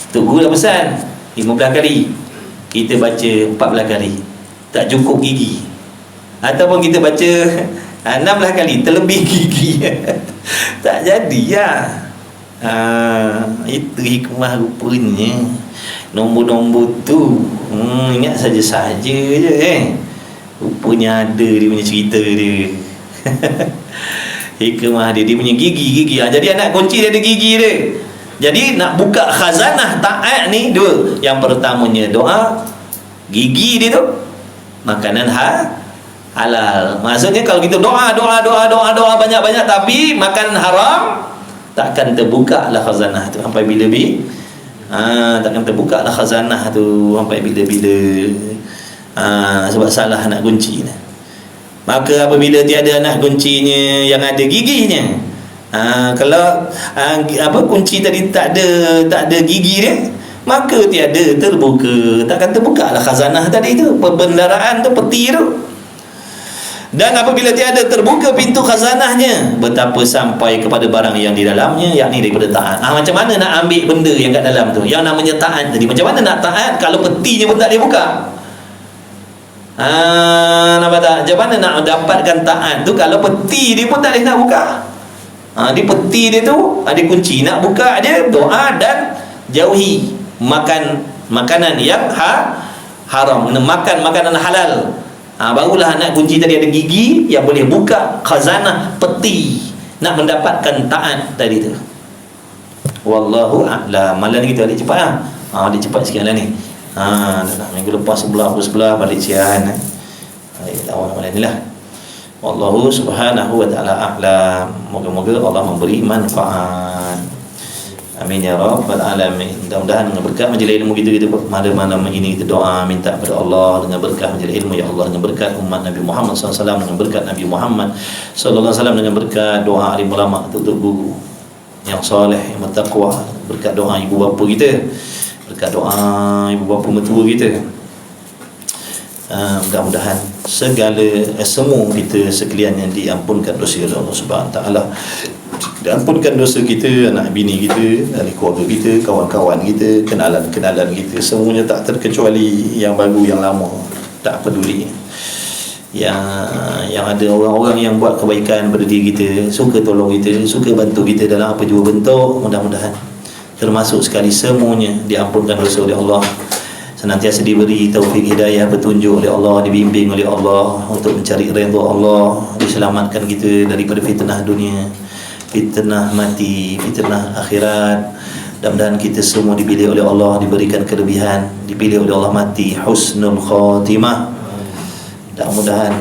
Tok Guru dah pesan 15 kali, kita baca 14 kali, tak cukup gigi. Ataupun kita baca 16 kali, terlebih gigi. Tak jadi ya. Itu hikmah rupanya. Nombor-nombor tu ingat saja-saja je rupanya ada dia punya cerita dia. Hikmah dia punya gigi. Jadi anak kunci dia ada gigi dia. Jadi nak buka khazanah taat ni dua. Yang pertamanya doa, gigi dia tu makanan halal. Maksudnya kalau kita doa banyak-banyak tapi makan haram, takkan terbuka lah khazanah tu sampai bila-bila. Takkan terbuka lah khazanah tu sampai bila-bila. Sebab salah anak kunci ni. Maka apabila tiada anak kuncinya yang ada giginya, kalau kunci tadi tak ada gigi dia, maka tiada terbuka, takkan terbuka lah khazanah tadi tu, perbendaraan tu, peti tu. Dan apabila tiada terbuka pintu khazanahnya, betapa sampai kepada barang yang di dalamnya, yakni daripada taat. Macam mana nak ambil benda yang kat dalam tu, yang namanya taat tadi? Macam mana nak taat kalau petinya pun tak dia buka? Nampak tak? Macam mana nak dapatkan taat tu kalau peti dia pun tak boleh nak buka? Di peti dia tu ada kunci, nak buka dia doa dan jauhi makanan yang haram, makan makanan halal. Barulah anak kunci tadi ada gigi yang boleh buka khazanah peti nak mendapatkan taat tadi tu. Wallahu a'lam. Malam ni kita balik cepat balik cepat sikit lah ni. Minggu lepas sebelah balik siang. Lawan malam ni lah. Wallahu subhanahu wa ta'ala a'lam. Moga-moga Allah memberi manfaat. Amin ya rabbal alamin. Mudah-mudahan dengan berkat majlis ilmu kita malam ini kita doa minta kepada Allah dengan berkat majlis ilmu, ya Allah, dengan berkat umat Nabi Muhammad SAW, dengan berkat Nabi Muhammad SAW, dengan berkat doa alim ulama, tutup guru yang soleh, yang bertakwa, berkat doa ibu bapa kita, berkat doa ibu bapa mertua kita. Mudah-mudahan semua kita sekalian yang diampunkan dosa oleh Allah Subhanahu taala, diampunkan dosa kita, anak bini kita, ahli keluarga kita, kawan-kawan kita, kenalan kita, semuanya tak terkecuali yang baru yang lama, tak peduli. Yang ada orang-orang yang buat kebaikan pada diri kita, suka tolong kita, suka bantu kita dalam apa jua bentuk, mudah-mudahan termasuk sekali semuanya diampunkan dosa oleh Allah, senantiasa diberi taufik hidayah, petunjuk oleh Allah, dibimbing oleh Allah untuk mencari redha Allah, diselamatkan kita daripada fitnah dunia, fitnah mati, fitnah akhirat. Mudah-mudahan kita semua dipilih oleh Allah, diberikan kelebihan, dipilih oleh Allah mati husnul khatimah. Mudah-mudahan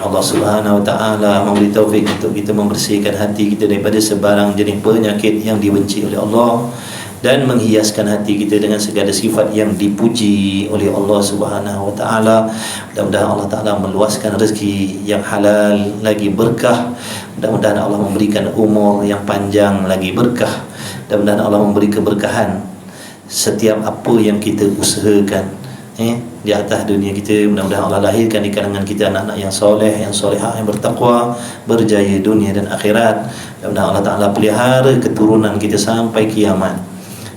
Allah Subhanahu wa taala memberi taufik untuk kita membersihkan hati kita daripada sebarang jenis penyakit yang dibenci oleh Allah, dan menghiaskan hati kita dengan segala sifat yang dipuji oleh Allah Subhanahu wa taala. Mudah-mudahan Allah taala meluaskan rezeki yang halal lagi berkah. Mudah-mudahan Allah memberikan umur yang panjang lagi berkah. Mudah-mudahan Allah memberi keberkahan setiap apa yang kita usahakan di atas dunia kita. Mudah-mudahan Allah lahirkan di kalangan kita anak-anak yang soleh, yang solehah, yang bertakwa, berjaya dunia dan akhirat. Mudah-mudahan Allah taala pelihara keturunan kita sampai kiamat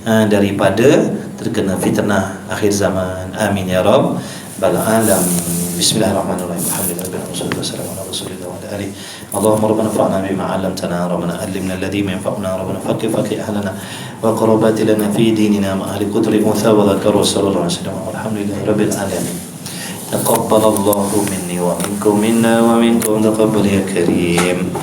daripada terkena fitnah akhir zaman. Amin ya rabbal alamin. Bismillahirrahmanirrahim. Alhamdulillah wassalamu ala rasulillah wa ala alihi. Allahumma rabbana fa'na bima 'allamtana, rabbana allimna alladhi yanfa'una, rabbana faqih ahlana wa qarabatina fi dinina ma ahli kutri unsa wa dzakara sallallahu alaihi wasallam. Alhamdulillah rabbil alamin. Taqabbalallahu minni wa minkum minna wa minkum taqabbal ya karim.